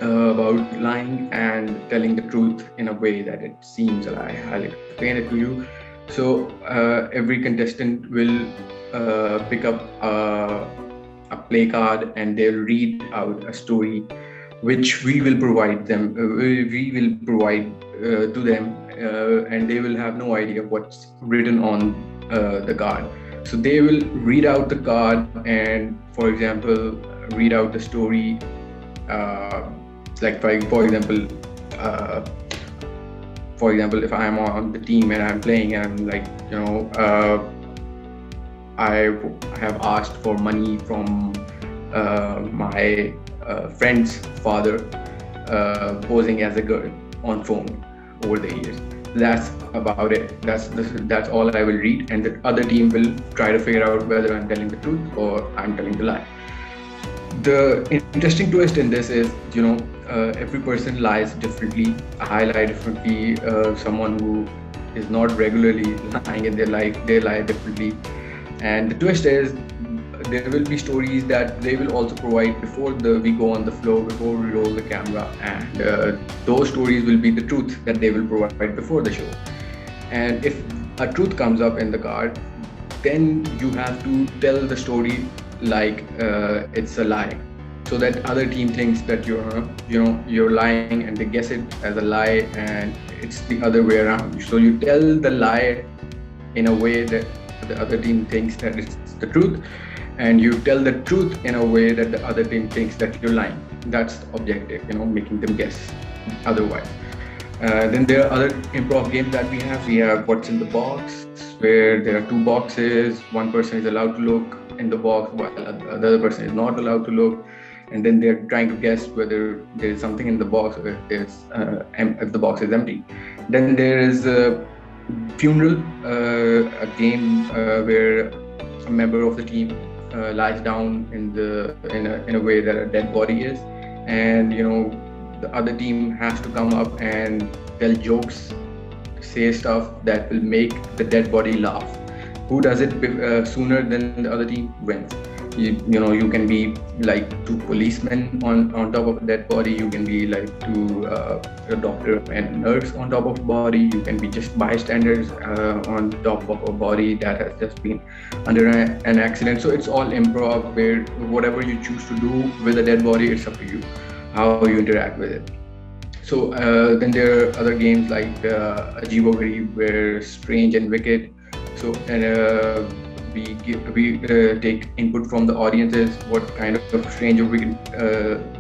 S10: about lying and telling the truth in a way that it seems a lie. I'll explain it to you. So every contestant will pick up a play card, and they'll read out a story which we will provide them. We will provide to them, and they will have no idea what's written on the card. So they will read out the card and, for example, read out the story. Like for example, if I'm on the team and I'm playing, and I'm like, I have asked for money from my friend's father, posing as a girl on phone over the years. That's about it. That's all I will read, and the other team will try to figure out whether I'm telling the truth or I'm telling the lie. The interesting twist in this is, every person lies differently. I lie differently. Someone who is not regularly lying in their life, they lie differently. And the twist is, there will be stories that they will also provide before we go on the floor, before we roll the camera, and those stories will be the truth that they will provide before the show. And if a truth comes up in the card, then you have to tell the story like it's a lie, so that other team thinks that you're lying, and they guess it as a lie, and it's the other way around. So you tell the lie in a way that the other team thinks that it's the truth, and you tell the truth in a way that the other team thinks that you're lying. That's the objective, making them guess otherwise. Then there are other improv games that we have. We have What's in the Box, where there are two boxes. One person is allowed to look in the box while the other person is not allowed to look, and then they're trying to guess whether there's something in the box or if the box is empty. Then there is a funeral, a game where a member of the team lies down in a way that a dead body is, and the other team has to come up and tell jokes, say stuff that will make the dead body laugh. who does it sooner than the other team wins. You can be like two policemen on top of a dead body. You can be like two a doctor and nurse on top of a body. You can be just bystanders on top of a body that has just been under an accident. So it's all improv, where whatever you choose to do with a dead body, it's up to you how you interact with it. So then there are other games like Ajeebo Ghareeb, where strange and wicked. So we take input from the audiences, what kind of strange or wicked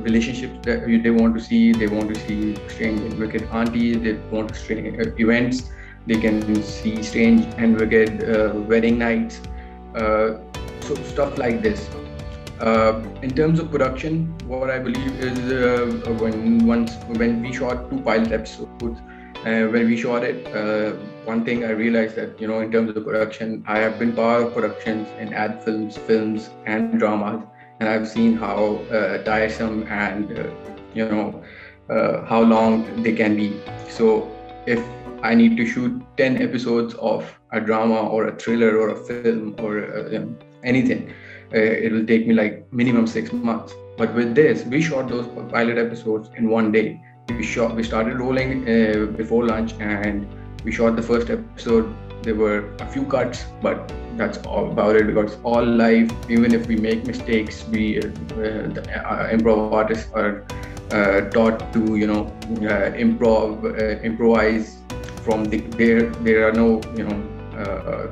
S10: relationships that they want to see. They want to see strange and wicked aunties. They want to strange events. They can see strange and wicked wedding nights. So stuff like this. In terms of production, what I believe is when we shot 2 pilot episodes, when we shot it, one thing I realized that, in terms of the production, I have been part of productions in ad films and dramas, and I've seen how tiresome and how long they can be. So if I need to shoot 10 episodes of a drama or a thriller or a film or anything, it will take me like minimum 6 months. But with this, we shot those pilot episodes in one day. We started rolling before lunch, and we shot the first episode. There were a few cuts, but that's all about it, because it's all live. Even if we make mistakes, the improv artists are taught to improvise from there are no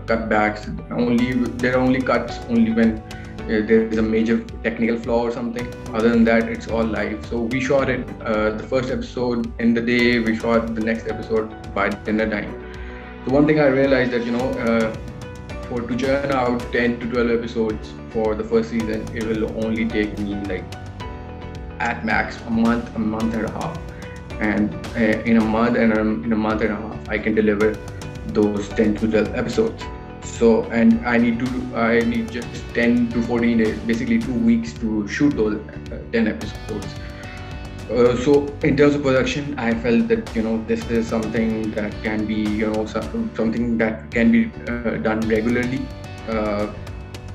S10: cutbacks. There are only cuts only when there is a major technical flaw or something. Other than that, it's all live. So we shot it the first episode in the day. We shot the next episode by dinner time. So one thing I realized that to churn out 10 to 12 episodes for the first season, it will only take me like at max a month and a half. And in a month and a half, I can deliver those 10 to 12 episodes. So, and I need just 10 to 14 days, basically 2 weeks to shoot those 10 episodes. So in terms of production, I felt that, this is something that can be, something that can be done regularly.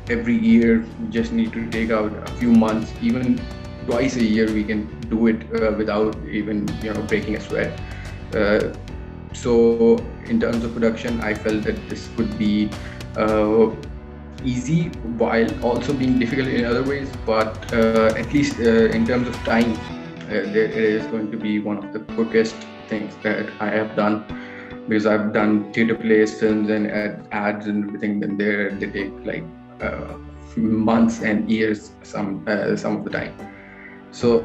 S10: Every year, we just need to take out a few months, even twice a year, we can do it without even, breaking a sweat. So in terms of production, I felt that this could be easy while also being difficult in other ways, but at least in terms of time, it is going to be one of the quickest things that I have done, because I've done theatre plays, films and ads and everything, and they take like months and years some of the time. So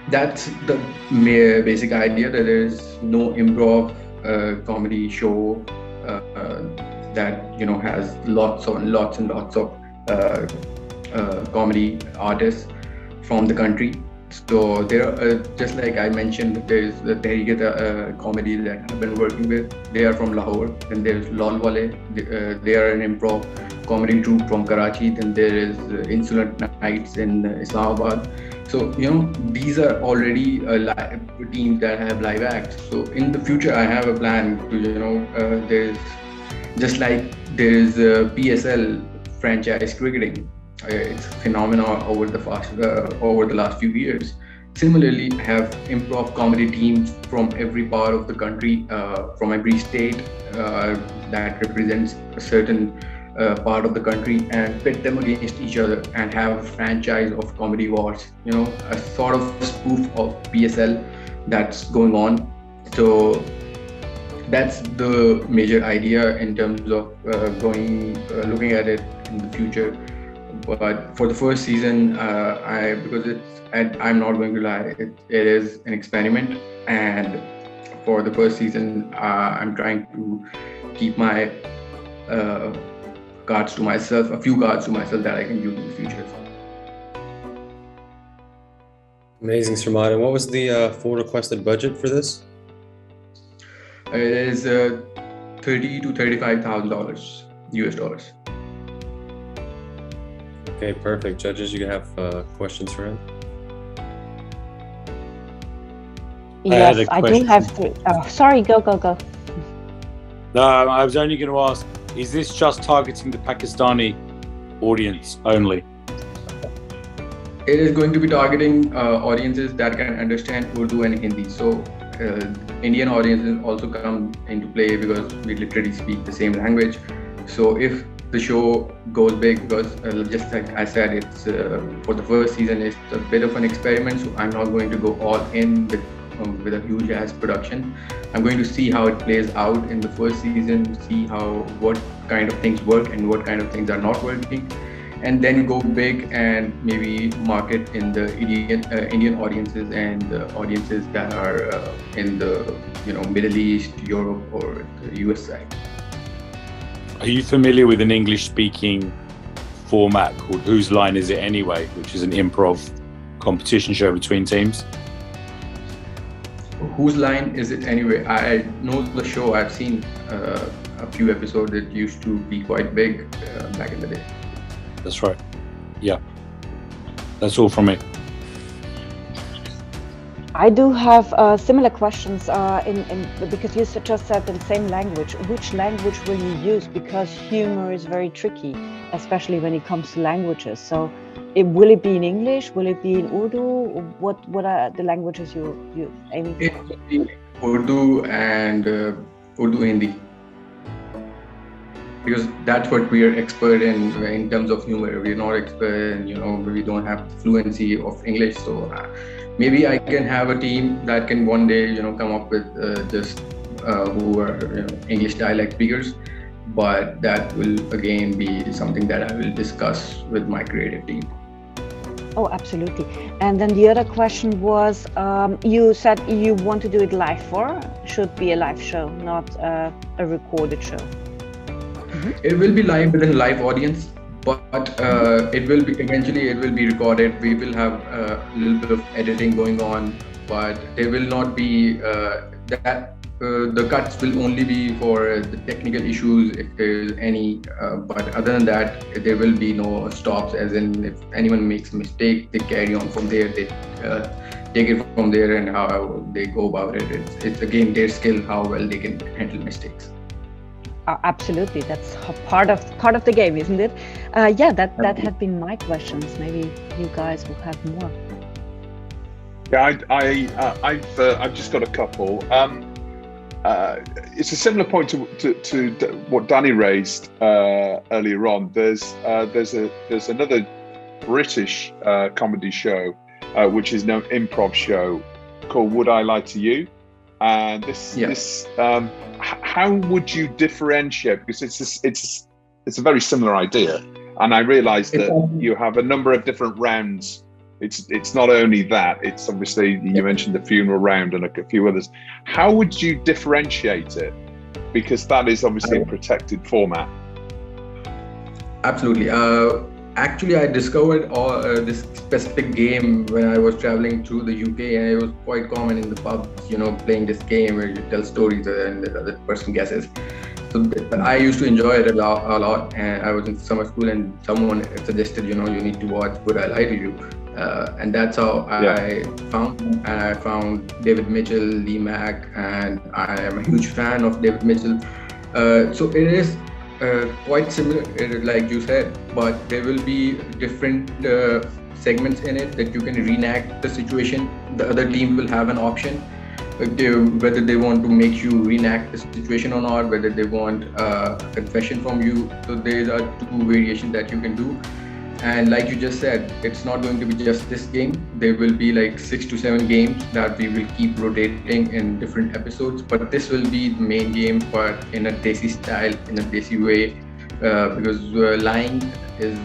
S10: that's the basic idea, that there is no improv comedy show that has lots and lots of comedy artists from the country. So there are, just like I mentioned, there's the TellyCast comedy that I've been working with. They are from Lahore. Then there's Lol Wale. They are an improv comedy troupe from Karachi. Then there is Insolent Nights in Islamabad. So these are already teams that have live acts. So in the future, I have a plan to there's just like there's PSL franchise cricketing. It's phenomenal over the last few years. Similarly, I have improv comedy teams from every part of the country, from every state that represents a certain part of the country, and pit them against each other and have a franchise of comedy wars. A sort of spoof of PSL that's going on. So that's the major idea in terms of looking at it in the future. But for the first season, I'm not going to lie, it is an experiment. And for the first season, I'm trying to keep my cards to myself, a few cards to myself that I can use in the future.
S3: Amazing, Sarmad. And what was the full requested budget for this?
S10: It is $30,000 to $35,000 US.
S3: Okay, perfect. Judges, you have questions for him?
S6: Yes, I do have three. Oh, sorry, go.
S7: No, I was only going to ask is this just targeting the Pakistani audience only?
S10: It is going to be targeting audiences that can understand Urdu and Hindi. So Indian audiences also come into play because we literally speak the same language. So if the show goes big, because just like I said, it's for the first season, it's a bit of an experiment. So I'm not going to go all in with a huge ass production. I'm going to see how it plays out in the first season, see what kind of things work and what kind of things are not working, and then go big and maybe market in the Indian audiences and the audiences that are in the Middle East, Europe, or the US side.
S7: Are you familiar with an English-speaking format called Whose Line Is It Anyway, which is an improv competition show between teams?
S10: Whose Line Is It Anyway? I know the show. I've seen a few episodes. It used to be quite big back in the day.
S7: That's right. Yeah. That's all from me.
S6: I do have similar questions because you just said the same language. Which language will you use? Because humor is very tricky, especially when it comes to languages. So will it be in English? Will it be in Urdu? What are the languages you're aiming for?
S10: It will be Urdu and Urdu Hindi. Because that's what we are expert in terms of humor. We're not expert in, we don't have fluency of English. So maybe I can have a team that can one day, come up with just who are English dialect speakers. But that will again be something that I will discuss with my creative team.
S6: Oh, absolutely. And then the other question was, you said you want to do it live should be a live show, not a recorded show.
S10: It will be live with a live audience, but it will be recorded. We will have a little bit of editing going on, but there will not be the cuts will only be for the technical issues if there is any. But other than that, there will be no stops. As in, if anyone makes a mistake, they carry on from there. They take it from there, and how they go about it. It's again their skill, how well they can handle mistakes.
S6: Absolutely, that's part of the game, isn't it? Yeah, that had been my questions. Maybe you guys will have more.
S4: Yeah, I've just got a couple. It's a similar point to what Danny raised earlier on. There's another British comedy show which is an improv show called Would I Lie to You? And how would you differentiate? Because it's a very similar idea, and I realised that you have a number of different rounds. It's not only that; it's obviously you mentioned the funeral round and a few others. How would you differentiate it? Because that is obviously a protected format.
S10: Absolutely. Actually, I discovered this specific game when I was traveling through the UK, and it was quite common in the pubs, playing this game where you tell stories and the other person guesses. So I used to enjoy it a lot, and I was in summer school, and someone suggested, you need to watch Would I Lie to You? And that's how I found David Mitchell, Lee Mack, and I am a huge fan of David Mitchell. So it is quite similar, like you said, but there will be different segments in it that you can reenact the situation. The other team will have an option, whether they want to make you reenact the situation or not, whether they want a confession from you. So there are two variations that you can do. And like you just said, it's not going to be just this game. There will be like 6 to 7 games that we will keep rotating in different episodes. But this will be the main game, but in a Desi style, in a Desi way. Because lying is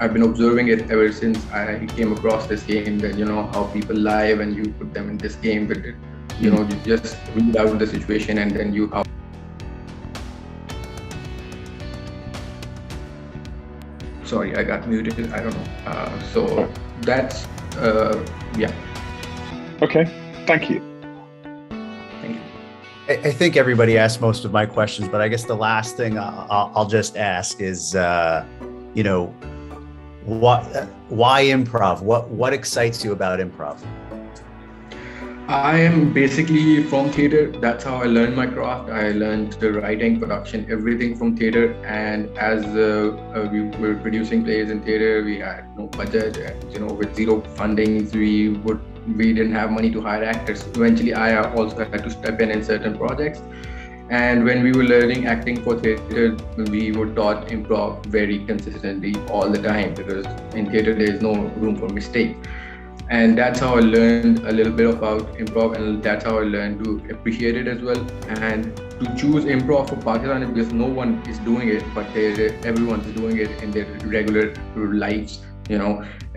S10: I've been observing it ever since I came across this game. That how people lie when you put them in this game. But you just read out the situation and then you how. Sorry, I got muted. I don't know. So that's yeah.
S4: Okay, thank you.
S10: Thank you.
S5: I think everybody asked most of my questions, but I guess the last thing I'll just ask is, why improv? What excites you about improv?
S10: I am basically from theater. That's how I learned my craft. I learned the writing, production, everything from theater. And as we were producing plays in theater, we had no budget, and with zero fundings, we didn't have money to hire actors. Eventually, I also had to step in certain projects. And when we were learning acting for theater, we were taught improv very consistently all the time, because in theater there is no room for mistake. And that's how I learned a little bit about improv, and that's how I learned to appreciate it as well. And to choose improv for Pakistan is because no one is doing it, but everyone's doing it in their regular lives.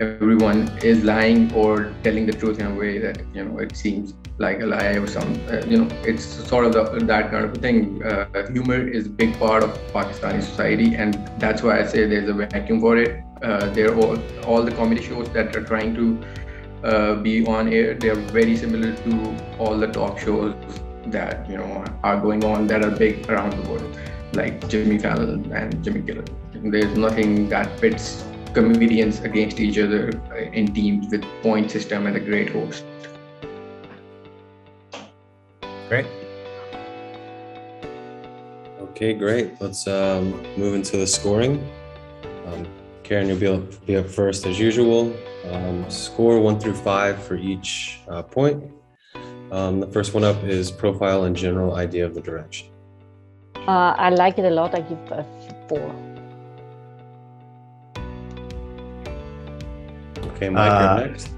S10: Everyone is lying or telling the truth in a way that it seems like a lie or some. It's sort of that kind of thing. Humor is a big part of Pakistani society, and that's why I say there's a vacuum for it. They're all the comedy shows that are trying to be on air, they're very similar to all the talk shows that are going on that are big around the world, like Jimmy Fallon and Jimmy Kimmel. There's nothing that pits comedians against each other in teams with point system and a great host.
S5: Great.
S3: Okay, great. Let's move into the scoring. Karin, you'll be up first as usual. Score 1 through 5 for each point. The first one up is profile and general idea of the direction.
S6: I like it a lot. I give a 4.
S3: Okay, Mike, you're next.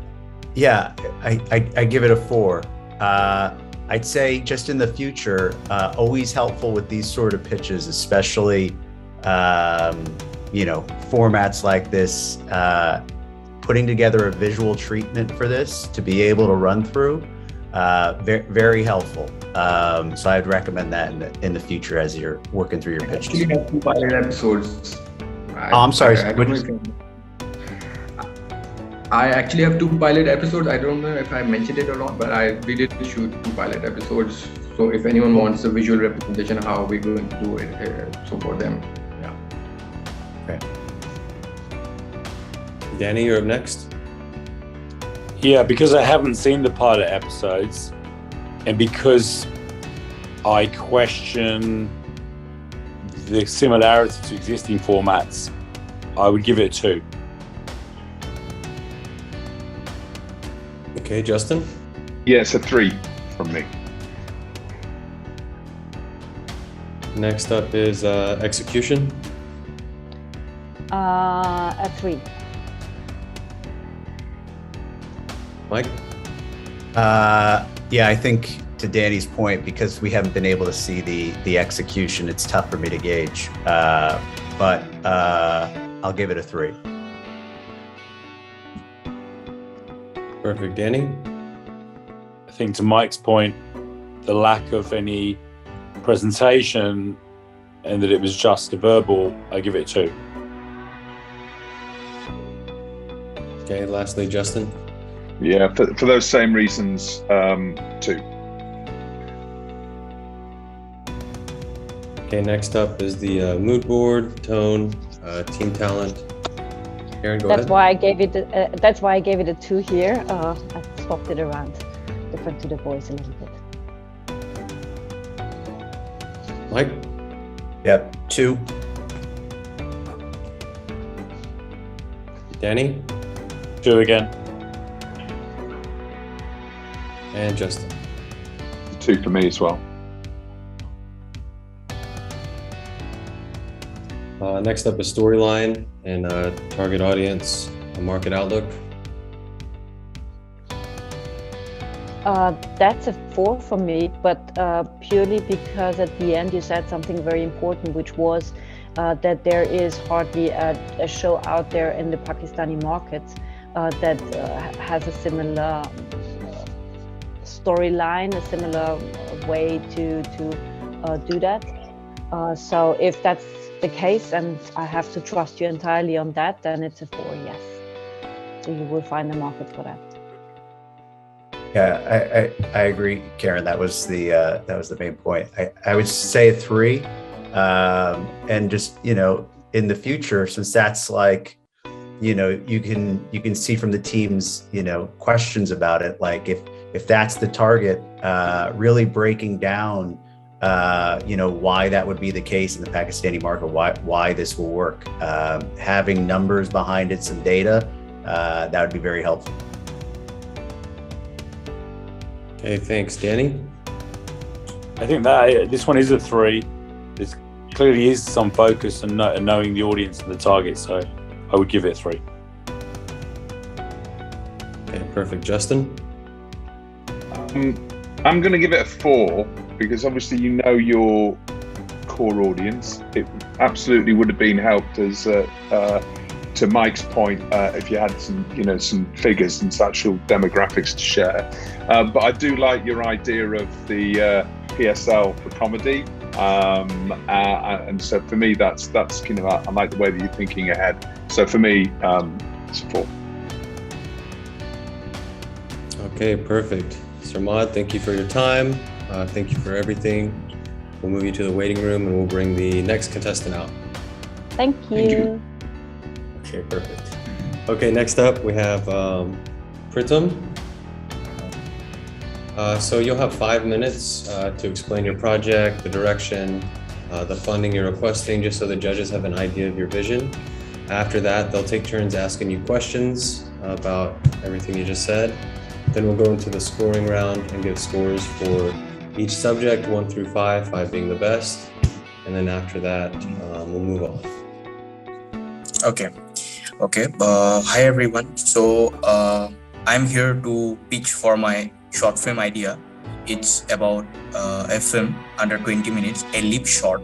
S5: Yeah, I give it a 4. I'd say just in the future, always helpful with these sort of pitches, especially formats like this, putting together a visual treatment for this to be able to run through, very, very helpful. So I'd recommend that in the future as you're working through your pitches.
S10: Actually, have 2 pilot episodes.
S5: I'm sorry.
S10: I actually have 2 pilot episodes. I don't know if I mentioned it or not, but we did shoot 2 pilot episodes. So if anyone wants a visual representation of how we're going to do it, so for them, yeah.
S5: Okay.
S3: Danny, you're up next.
S7: Yeah, because I haven't seen the pilot episodes, and because I question the similarity to existing formats, I would give it a 2.
S3: Okay, Justin?
S4: Yeah, it's a 3 from me.
S3: Next up is execution.
S6: A 3.
S3: Mike?
S5: Yeah, I think to Danny's point, because we haven't been able to see the execution, it's tough for me to gauge. But I'll give it a 3.
S3: Perfect. Danny?
S7: I think to Mike's point, the lack of any presentation and that it was just a verbal, I give it 2.
S3: Okay, lastly, Justin?
S4: Yeah, for those same reasons, 2.
S3: Okay, next up is the mood board, tone, team talent. Karin, go ahead.
S6: That's why I gave it a 2 here. I swapped it around, different to the voice a little bit.
S3: Mike?
S5: Yep, 2.
S3: Danny?
S7: 2 again.
S3: And Justin?
S4: 2 for me as well.
S3: Next up is storyline and target audience, a market outlook.
S6: That's a 4 for me, but purely because at the end you said something very important, which was that there is hardly a show out there in the Pakistani markets that has a similar storyline, a similar way to do that. So if that's the case, and I have to trust you entirely on that, then it's a 4, yes. So you will find a market for that.
S5: Yeah, I agree, Karin. That was the main point. I would say 3, and just in the future, since that's like you can see from the team's questions about it, like if that's the target, really breaking down, why that would be the case in the Pakistani market, why this will work. Having numbers behind it, some data, that would be very helpful.
S3: Okay, thanks, Danny.
S7: I think that this one is a 3. There's clearly is some focus and knowing the audience and the target, so I would give it a 3.
S3: Okay, perfect. Justin?
S4: I'm going to give it a 4 because obviously you know your core audience. It absolutely would have been helped as to Mike's point if you had some figures and actual demographics to share. But I do like your idea of the PSL for comedy, and so for me that's I like the way that you're thinking ahead. So for me, it's a 4.
S3: Okay, perfect. Sarmad, thank you for your time. Thank you for everything. We'll move you to the waiting room and we'll bring the next contestant out.
S6: Thank you.
S4: Thank you.
S3: Okay, perfect. Okay, next up we have Pritum. So you'll have 5 minutes to explain your project, the direction, the funding you're requesting, just so the judges have an idea of your vision. After that, they'll take turns asking you questions about everything you just said. Then we'll go into the scoring round and give scores for each subject, 1 through 5, 5 being the best. And then after that, we'll move on.
S11: Okay. Hi everyone. So I'm here to pitch for my short film idea. It's about a film under 20 minutes, a lip short.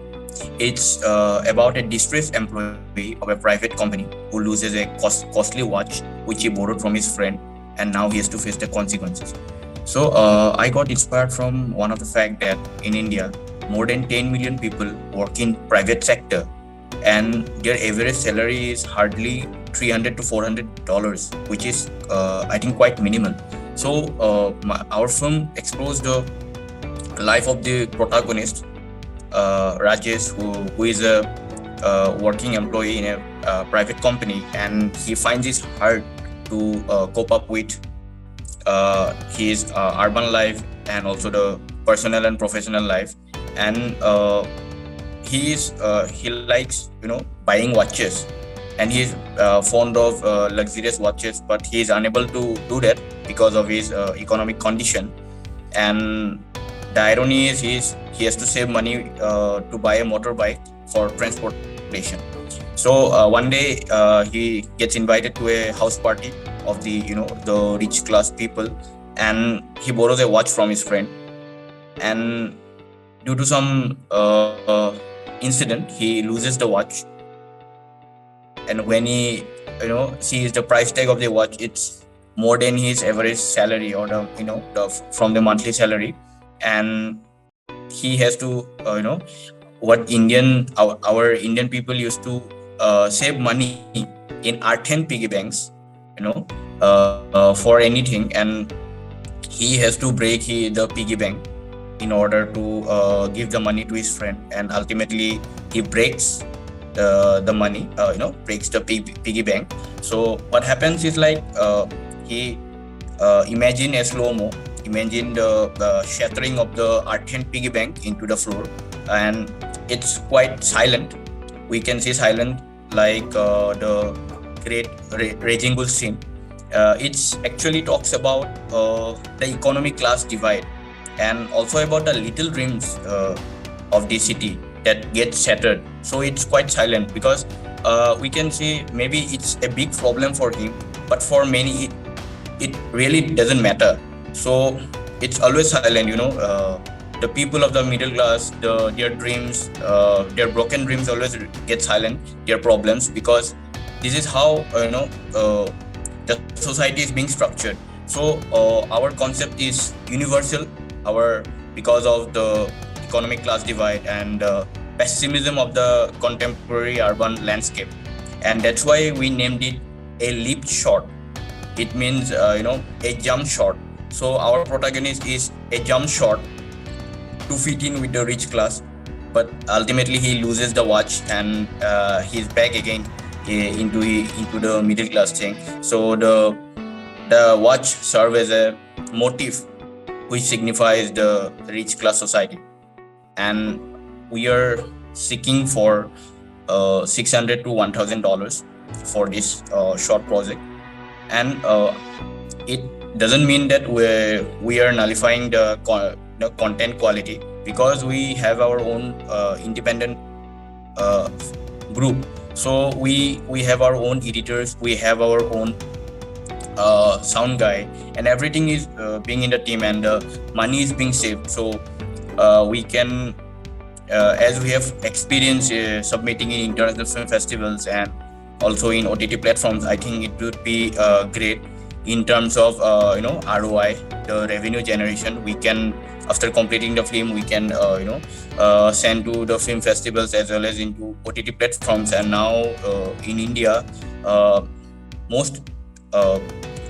S11: It's about a distressed employee of a private company who loses a costly watch which he borrowed from his friend, and now he has to face the consequences. So I got inspired from one of the fact that in India, more than 10 million people work in private sector, and their average salary is hardly $300 to $400, which is I think quite minimal. So our film explores the life of the protagonist, Rajesh, who is a working employee in a private company, and he finds it hard to cope up with his urban life and also the personal and professional life. And he likes buying watches, and he's fond of luxurious watches, but he is unable to do that because of his economic condition. And the irony is he has to save money to buy a motorbike for transportation. So one day he gets invited to a house party of the rich class people, and he borrows a watch from his friend. And due to some incident, he loses the watch. And when he sees the price tag of the watch, it's more than his average salary, or from the monthly salary. And he has to what our Indian people used to save money in R10 piggy banks for anything, and he has to break the piggy bank in order to give the money to his friend. And ultimately he breaks the money, breaks the piggy bank. So what happens is he imagine a slow-mo, imagine the shattering of the R10 piggy bank into the floor, and it's quite silent. We can see silent like the great Raging Bull scene. It's actually talks about the economic class divide, and also about the little dreams of the city that get shattered. So it's quite silent because we can see maybe it's a big problem for him, but for many it really doesn't matter. So it's always silent, the people of the middle class, their dreams, their broken dreams always get silent, their problems, because this is how the society is being structured. So our concept is universal, because of the economic class divide and pessimism of the contemporary urban landscape. And that's why we named it a leap shot. It means a jump shot. So our protagonist is a jump shot to fit in with the rich class, but ultimately he loses the watch, and he's back again into the middle class thing. So the watch serves as a motif which signifies the rich class society. And we are seeking for $600 to $1,000 for this short project. And it doesn't mean that we are nullifying the content quality, because we have our own independent group. So we have our own editors, we have our own sound guy, and everything is being in the team, and money is being saved. So we can, as we have experience submitting in international film festivals and also in OTT platforms, I think it would be great in terms of ROI, the revenue generation. We can, after completing the film, we can send to the film festivals as well as into OTT platforms. And now in India, most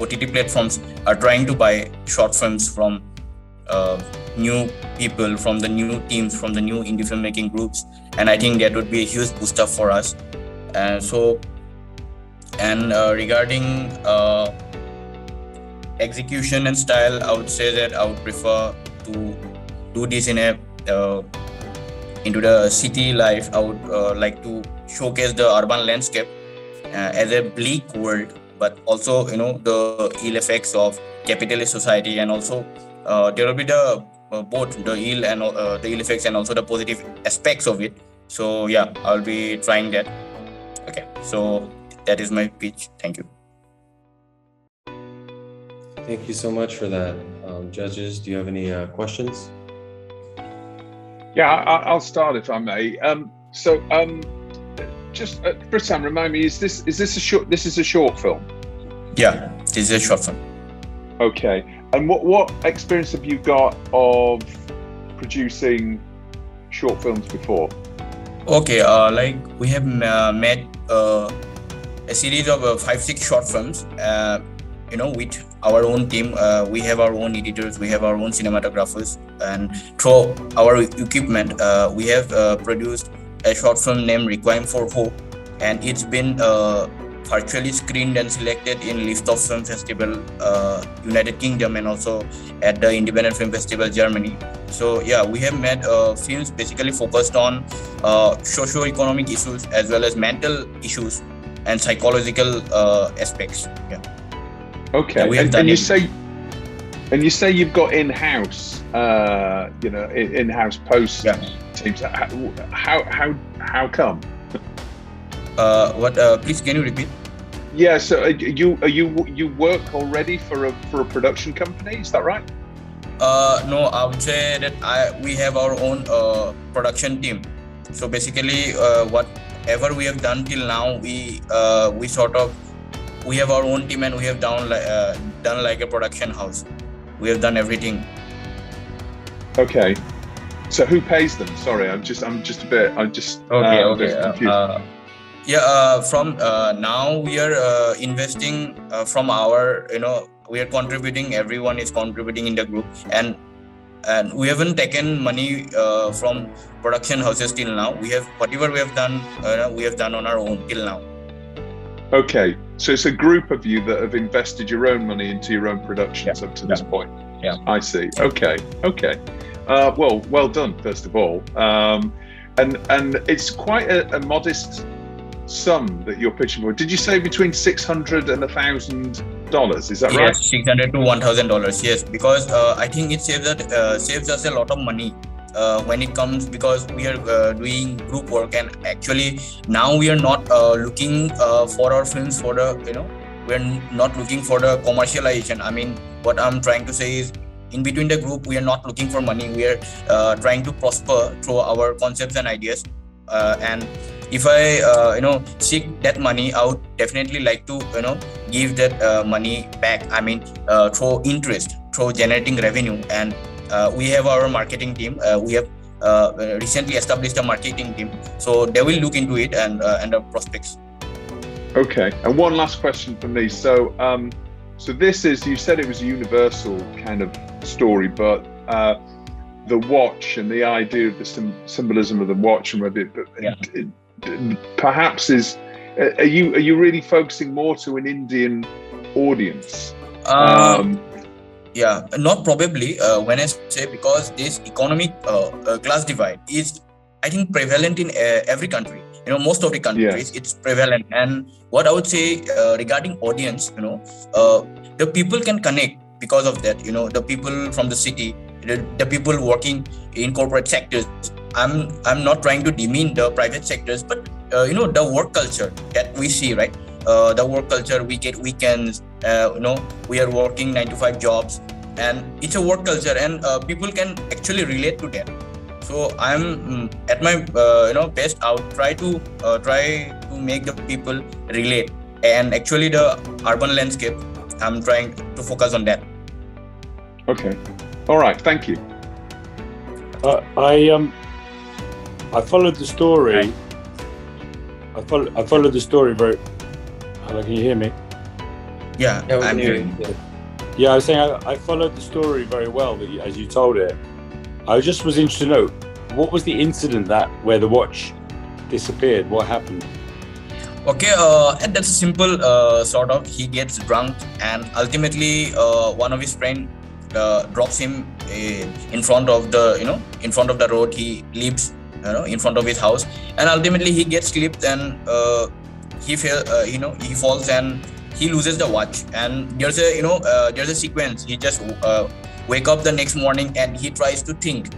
S11: OTT platforms are trying to buy short films from new people, from the new teams, from the new indie filmmaking groups, and I think that would be a huge booster for us. Regarding execution and style, I would say that I would prefer to do this in into the city life. I would like to showcase the urban landscape as a bleak world, but also the ill effects of capitalist society, and also there will be the both the ill and the ill effects and also the positive aspects of it. So yeah, I'll be trying that. Okay, so that is my pitch. Thank you.
S3: Thank you so much for that. Judges, do you have any questions?
S4: Yeah, I'll start if I may. Just Pritum, remind me, is this a short? This is a short film.
S11: Yeah, this is a short film.
S4: Okay, and what experience have you got of producing short films before?
S11: Okay, like we have made a series of 5-6 short films. With our own team. We have our own editors, we have our own cinematographers, and through our equipment, we have produced a short film named Requiem for Hope, and it's been virtually screened and selected in Lift-Off Film Festival, United Kingdom, and also at the Independent Film Festival, Germany. So yeah, we have made films basically focused on socio-economic issues as well as mental issues and psychological aspects. Yeah.
S4: Okay,
S11: yeah,
S4: and you say you've got in-house, in-house post teams. How come?
S11: Please, can you repeat?
S4: Yeah, so you work already for a production company? Is that right?
S11: No, I would say that we have our own production team. So basically, whatever we have done till now, we have our own team, and we have done like a production house. We have done everything.
S4: Okay. So who pays them? Sorry, I'm just a bit confused.
S11: From now we are investing from our, we are contributing. Everyone is contributing in the group, and we haven't taken money from production houses till now. We have whatever we have done on our own till now.
S4: Okay, so it's a group of you that have invested your own money into your own productions up to this point.
S11: Yeah,
S4: I see. Okay. Well done, first of all. And it's quite a modest sum that you're pitching for. Did you say between $600 and $1,000? Is that right?
S11: Yes, $600 to $1,000. Yes, because I think it saves us a lot of money. When it comes, because we are doing group work, and actually now we are not looking for our films for the we're not looking for the commercialization. I mean, what I'm trying to say is, in between the group, we are not looking for money. We are trying to prosper through our concepts and ideas. And if I seek that money, I would definitely like to give that money back. I mean, through interest, through generating revenue. And we have our marketing team. We have recently established a marketing team, so they will look into it and the prospects.
S4: Okay, and one last question from me. So this is, you said it was a universal kind of story, but the watch and the idea of the symbolism of the watch and whether it perhaps is, are you really focusing more to an Indian audience?
S11: Yeah, not probably. When I say, because this economic class divide is, I think, prevalent in every country. Most of the countries,
S4: Yes.
S11: it's prevalent. And what I would say regarding audience, the people can connect because of that. The people from the city, the people working in corporate sectors. I'm not trying to demean the private sectors, but the work culture that we see, right? The work culture, we get weekends. We are working 9 to 5 jobs, and it's a work culture, and people can actually relate to that. So I'm at my best. I'll try to make the people relate, and actually the urban landscape, I'm trying to focus on that.
S4: Okay. All right. Thank you.
S7: I followed the story. I followed the story very. Hello, can you hear me?
S11: Yeah, I'm hearing.
S7: Yeah, I was saying I followed the story very well, as you told it. I just was interested to know, what was the incident where the watch disappeared? What happened?
S11: Okay, and that's simple. Sort of, he gets drunk, and ultimately, one of his friend drops him in front of the road. He lives, in front of his house, and ultimately he gets slipped, and he falls, and he loses the watch. And there's a sequence. He just wake up the next morning, and he tries to think,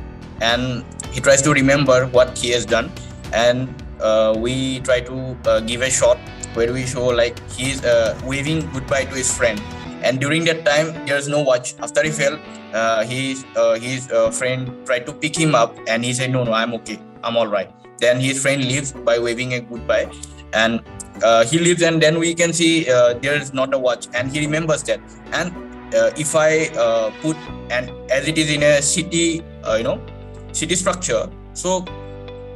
S11: and he tries to remember what he has done. And we try to give a shot where we show like he's waving goodbye to his friend. And during that time, there's no watch. After he fell, his friend tried to pick him up, and he said, no, I'm okay, I'm all right. Then his friend leaves by waving a goodbye, and he leaves, and then we can see there is not a watch, and he remembers that. And if I put, and as it is in a city, city structure, so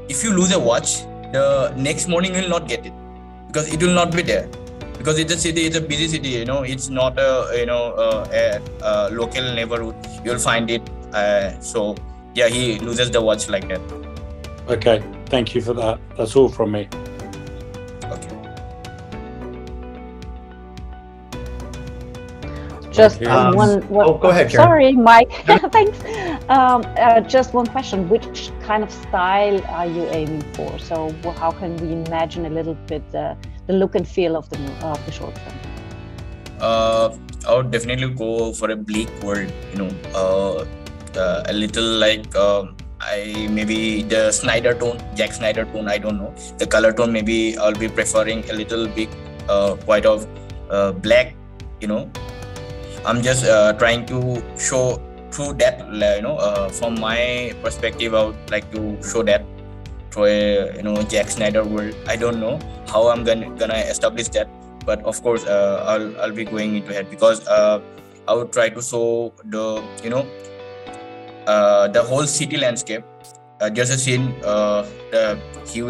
S11: if you lose a watch, the next morning you will not get it, because it will not be there, because it's a city, it's a busy city, it's not a local neighborhood. You'll find it. So yeah, he loses the watch like that.
S7: Okay, thank you for that. That's all from me.
S11: Okay.
S6: Just
S5: Okay.
S6: one.
S5: Go ahead, Karin.
S6: Sorry, Mike. Thanks. Just one question. Which kind of style are you aiming for? So how can we imagine a little bit the look and feel of the short film?
S11: I would definitely go for a bleak world, a little like maybe the Snyder tone, Jack Snyder tone, I don't know. The color tone, maybe I'll be preferring a little bit quite of black, I'm just trying to show through that, from my perspective, I would like to show that through a, Jack Snyder world. I don't know how I'm gonna establish that, but of course, I'll be going into it, because I would try to show the, the whole city landscape. There's a scene, he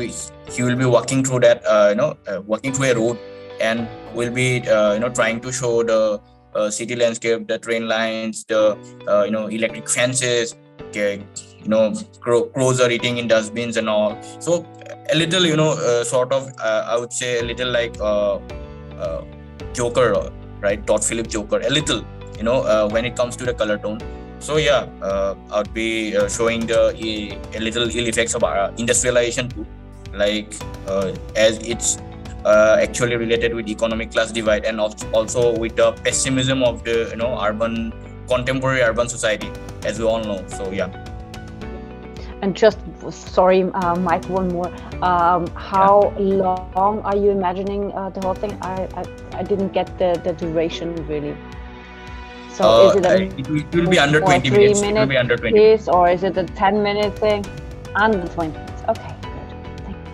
S11: will be walking through that, walking through a road, and will be, trying to show the city landscape, the train lines, the, electric fences, crows are eating in dustbins and all. So a little, sort of, I would say a little like Joker, right? Todd Phillips Joker, a little, when it comes to the color tone. So yeah, I would be showing a little ill effects of industrialization too, like as it's actually related with economic class divide, and also with the pessimism of the contemporary urban society, as we all know. So yeah.
S6: And just, sorry, Mike, one more. How long are you imagining the whole thing? I didn't get the duration really. So is
S11: it will be under 20 minutes. It will be under 20 minutes.
S6: Or is it a 10-minute thing? Under 20 minutes. Okay, good. Thank you.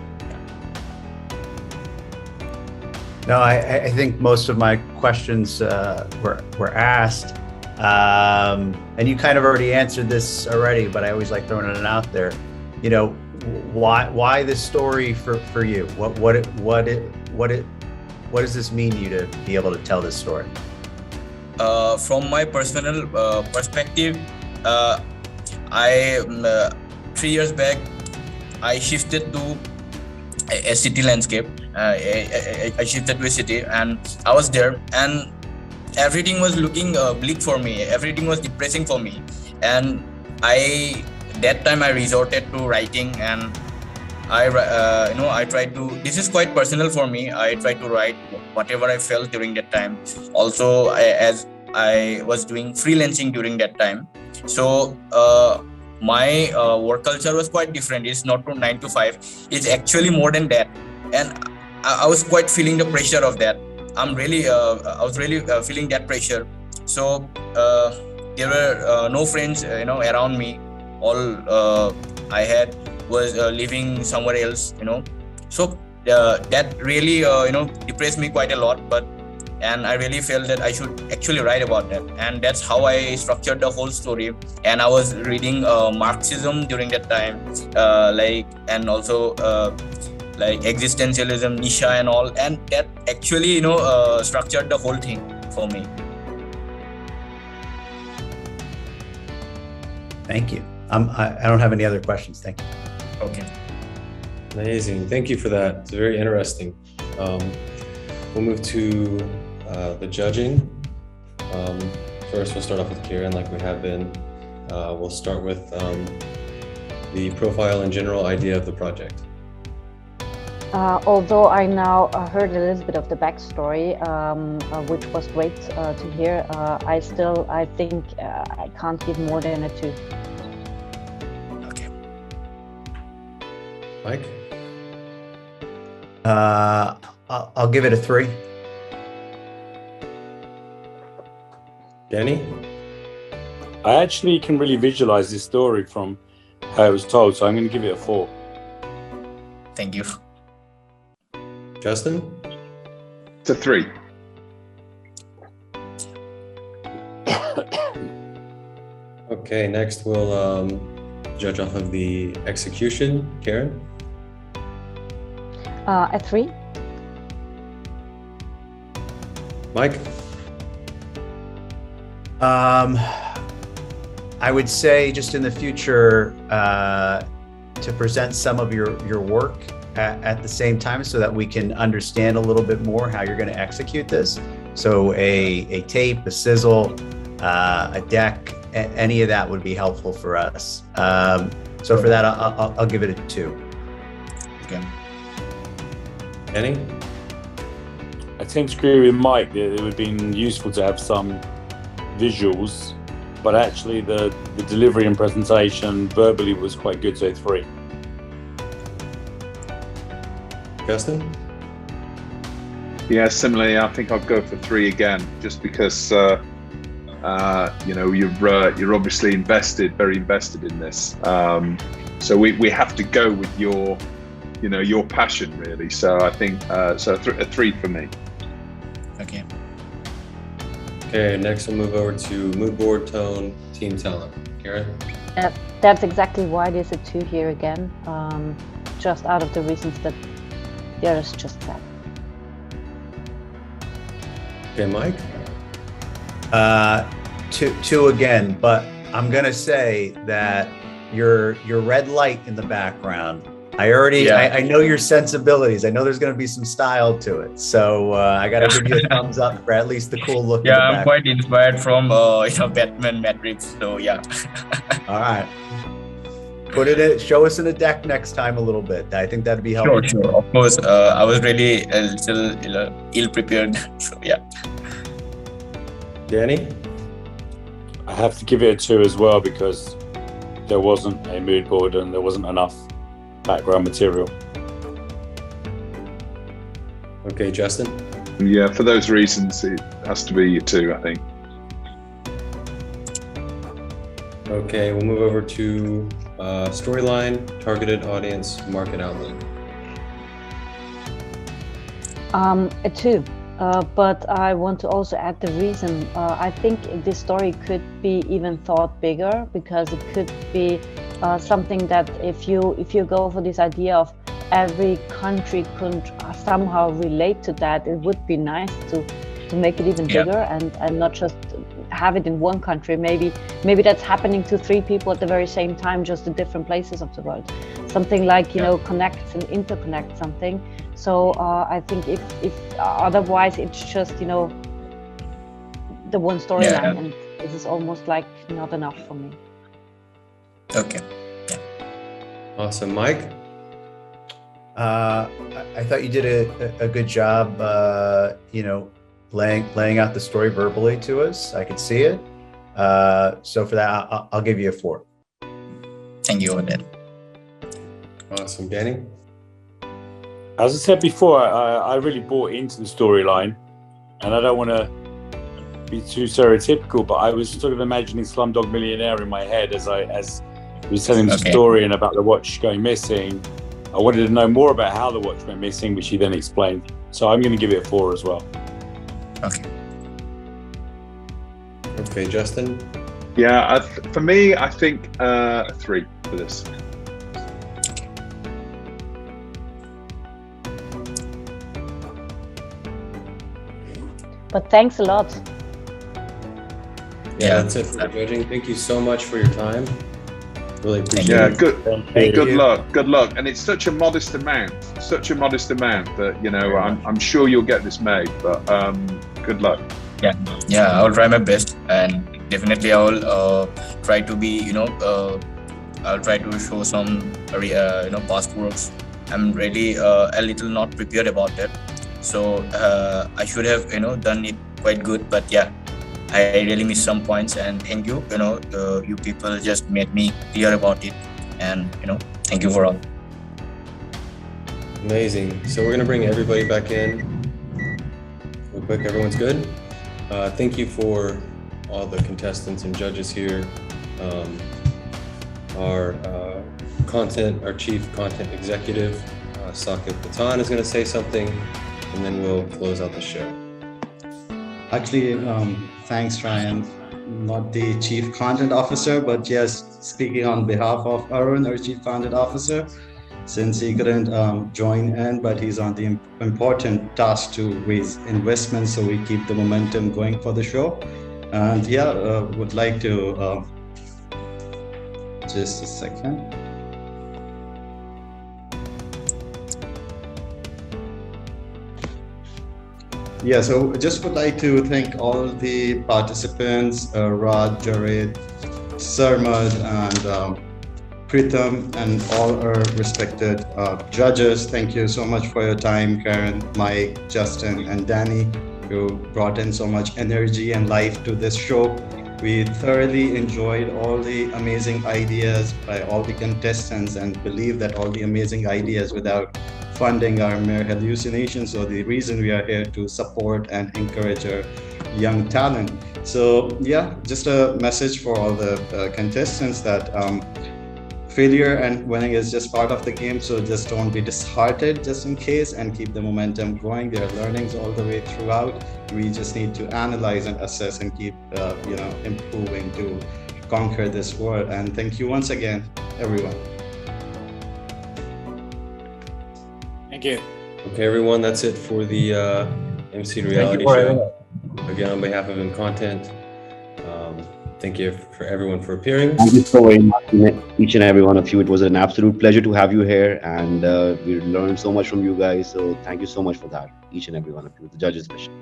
S5: No, I think most of my questions were asked. And you kind of already answered this already, but I always like throwing it out there. Why this story for you? What does this mean to you to be able to tell this story?
S11: From my personal perspective, I 3 years back, I shifted to a city landscape. I shifted to a city, and I was there, and everything was looking bleak for me. Everything was depressing for me, and that time I resorted to writing, and I tried to. This is quite personal for me. I tried to write whatever I felt during that time. Also, as I was doing freelancing during that time, so my work culture was quite different. It's not from 9 to 5. It's actually more than that, and I was quite feeling the pressure of that. I was really feeling that pressure. So there were no friends, around me. All I had was living somewhere else, So that really, depressed me quite a lot. And I really felt that I should actually write about that. And that's how I structured the whole story. And I was reading Marxism during that time, and also like existentialism, Nietzsche and all. And that actually, structured the whole thing for me.
S5: Thank you. I don't have any other questions. Thank you.
S11: Okay.
S3: Amazing. Thank you for that. It's very interesting. We'll move to the judging. First, we'll start off with Karin, like we have been. We'll start with the profile and general idea of the project.
S6: Although I now heard a little bit of the backstory, which was great to hear, I think I can't give more than a 2.
S11: Okay.
S3: Mike?
S5: I'll give it a 3.
S3: Danny?
S7: I actually can really visualize this story from how it was told, so I'm going to give it a 4.
S11: Thank you.
S3: Justin?
S4: It's a 3.
S3: Okay, next we'll judge off of the execution. Karin?
S6: A 3.
S3: Mike?
S5: I would say just in the future to present some of your work at the same time so that we can understand a little bit more how you're going to execute this. So a tape, a sizzle, a deck, any of that would be helpful for us. So for that, I'll give it a 2.
S11: Okay.
S3: Danny?
S7: I tend to agree with Mike that it would have been useful to have some visuals, but actually the delivery and presentation verbally was quite good, so 3.
S3: Justin?
S4: Yeah, similarly, I think I'll go for 3 again, just because you're obviously very invested in this. So we have to go with your passion really. So I think a 3 for me.
S11: Okay.
S3: Okay, next we'll move over to mood board, tone, team talent. Karin?
S6: That's exactly why there's a 2 here again, just out of the reasons that the others just said.
S3: Okay, Mike?
S5: 2 again, but I'm gonna say that your red light in the background, I know your sensibilities. I know there's gonna be some style to it. So I gotta give you a thumbs up for at least the cool look.
S11: Yeah, I'm quite inspired from Batman Matrix. So yeah.
S5: All right. Put it in, show us in a deck next time a little bit. I think that'd be helpful.
S11: Sure. Of course, I was really a little ill-prepared. So yeah.
S3: Danny?
S7: I have to give it a 2 as well because there wasn't a mood board and there wasn't enough background material.
S3: Okay, Justin?
S4: Yeah, for those reasons, it has to be a 2, I think.
S3: Okay, we'll move over to storyline, targeted audience, market outlook.
S6: A 2. But I want to also add the reason. I think this story could be even thought bigger, because it could be something that if you go for this idea of every country could somehow relate to that, it would be nice to make it even bigger and not just have it in one country. Maybe that's happening to 3 people at the very same time, just in different places of the world. Something like connect and interconnect something. So I think if otherwise it's just the one storyline,
S11: Yeah.
S6: and this is almost like not enough for me.
S11: Okay.
S3: Awesome. Mike?
S5: I thought you did a good job, laying out the story verbally to us. I could see it. So for that, I'll give you a 4.
S11: Thank you, Odette.
S3: Awesome. Danny?
S7: As I said before, I really bought into the storyline, and I don't want to be too stereotypical, but I was sort of imagining Slumdog Millionaire in my head as he was telling the
S11: Okay.
S7: story and about the watch going missing. I wanted to know more about how the watch went missing, which he then explained. So I'm going to give it a 4 as well.
S11: Okay.
S3: Okay, Justin?
S4: Yeah, for me, I think 3 for this.
S6: But thanks a lot.
S3: Yeah, that's it for the judging. Thank you so much for your time. Really appreciate
S4: Yeah,
S3: it.
S4: good.
S7: Thank
S4: Good
S3: you.
S4: luck. Good luck. And it's such a modest amount. Such a modest amount that I'm sure you'll get this made. But good luck.
S11: Yeah, I'll try my best, and definitely I'll try to be, I'll try to show some, past works. I'm really a little not prepared about that, so I should have, done it quite good. But yeah, I really missed some points, and thank you. You people just made me clear about it, and thank you for all.
S3: Amazing. So we're going to bring everybody back in real quick. Everyone's good? Thank you for all the contestants and judges here. Our chief content executive, Sakit Patan, is going to say something, and then we'll close out the show.
S5: Actually, thanks, Ryan. Not the chief content officer, but just speaking on behalf of Arun, our chief content officer, since he couldn't join in, but he's on the important task to raise investment so we keep the momentum going for the show. And yeah, would like to just a second. Yeah, so just would like to thank all the participants, Raj, Jared, Sarmad, and Pritum, and all our respected judges. Thank you so much for your time, Karin, Mike, Justin, and Danny. You brought in so much energy and life to this show. We thoroughly enjoyed all the amazing ideas by all the contestants, and believe that all the amazing ideas without funding are mere hallucinations. So the reason we are here to support and encourage our young talent. So yeah, just a message for all the contestants that failure and winning is just part of the game. So just don't be disheartened just in case, and keep the momentum going. There are learnings all the way throughout. We just need to analyze and assess and keep improving to conquer this world. And thank you once again, everyone.
S9: Thank you.
S3: Okay, everyone, that's it for the MC Reality Show. Again, on behalf of Content, thank you for everyone for appearing.
S1: Thank you so very much, each and every one of you. It was an absolute pleasure to have you here, and we learned so much from you guys. So thank you so much for that, each and every one of you, the judges especially.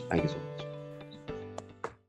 S1: Thank you so much.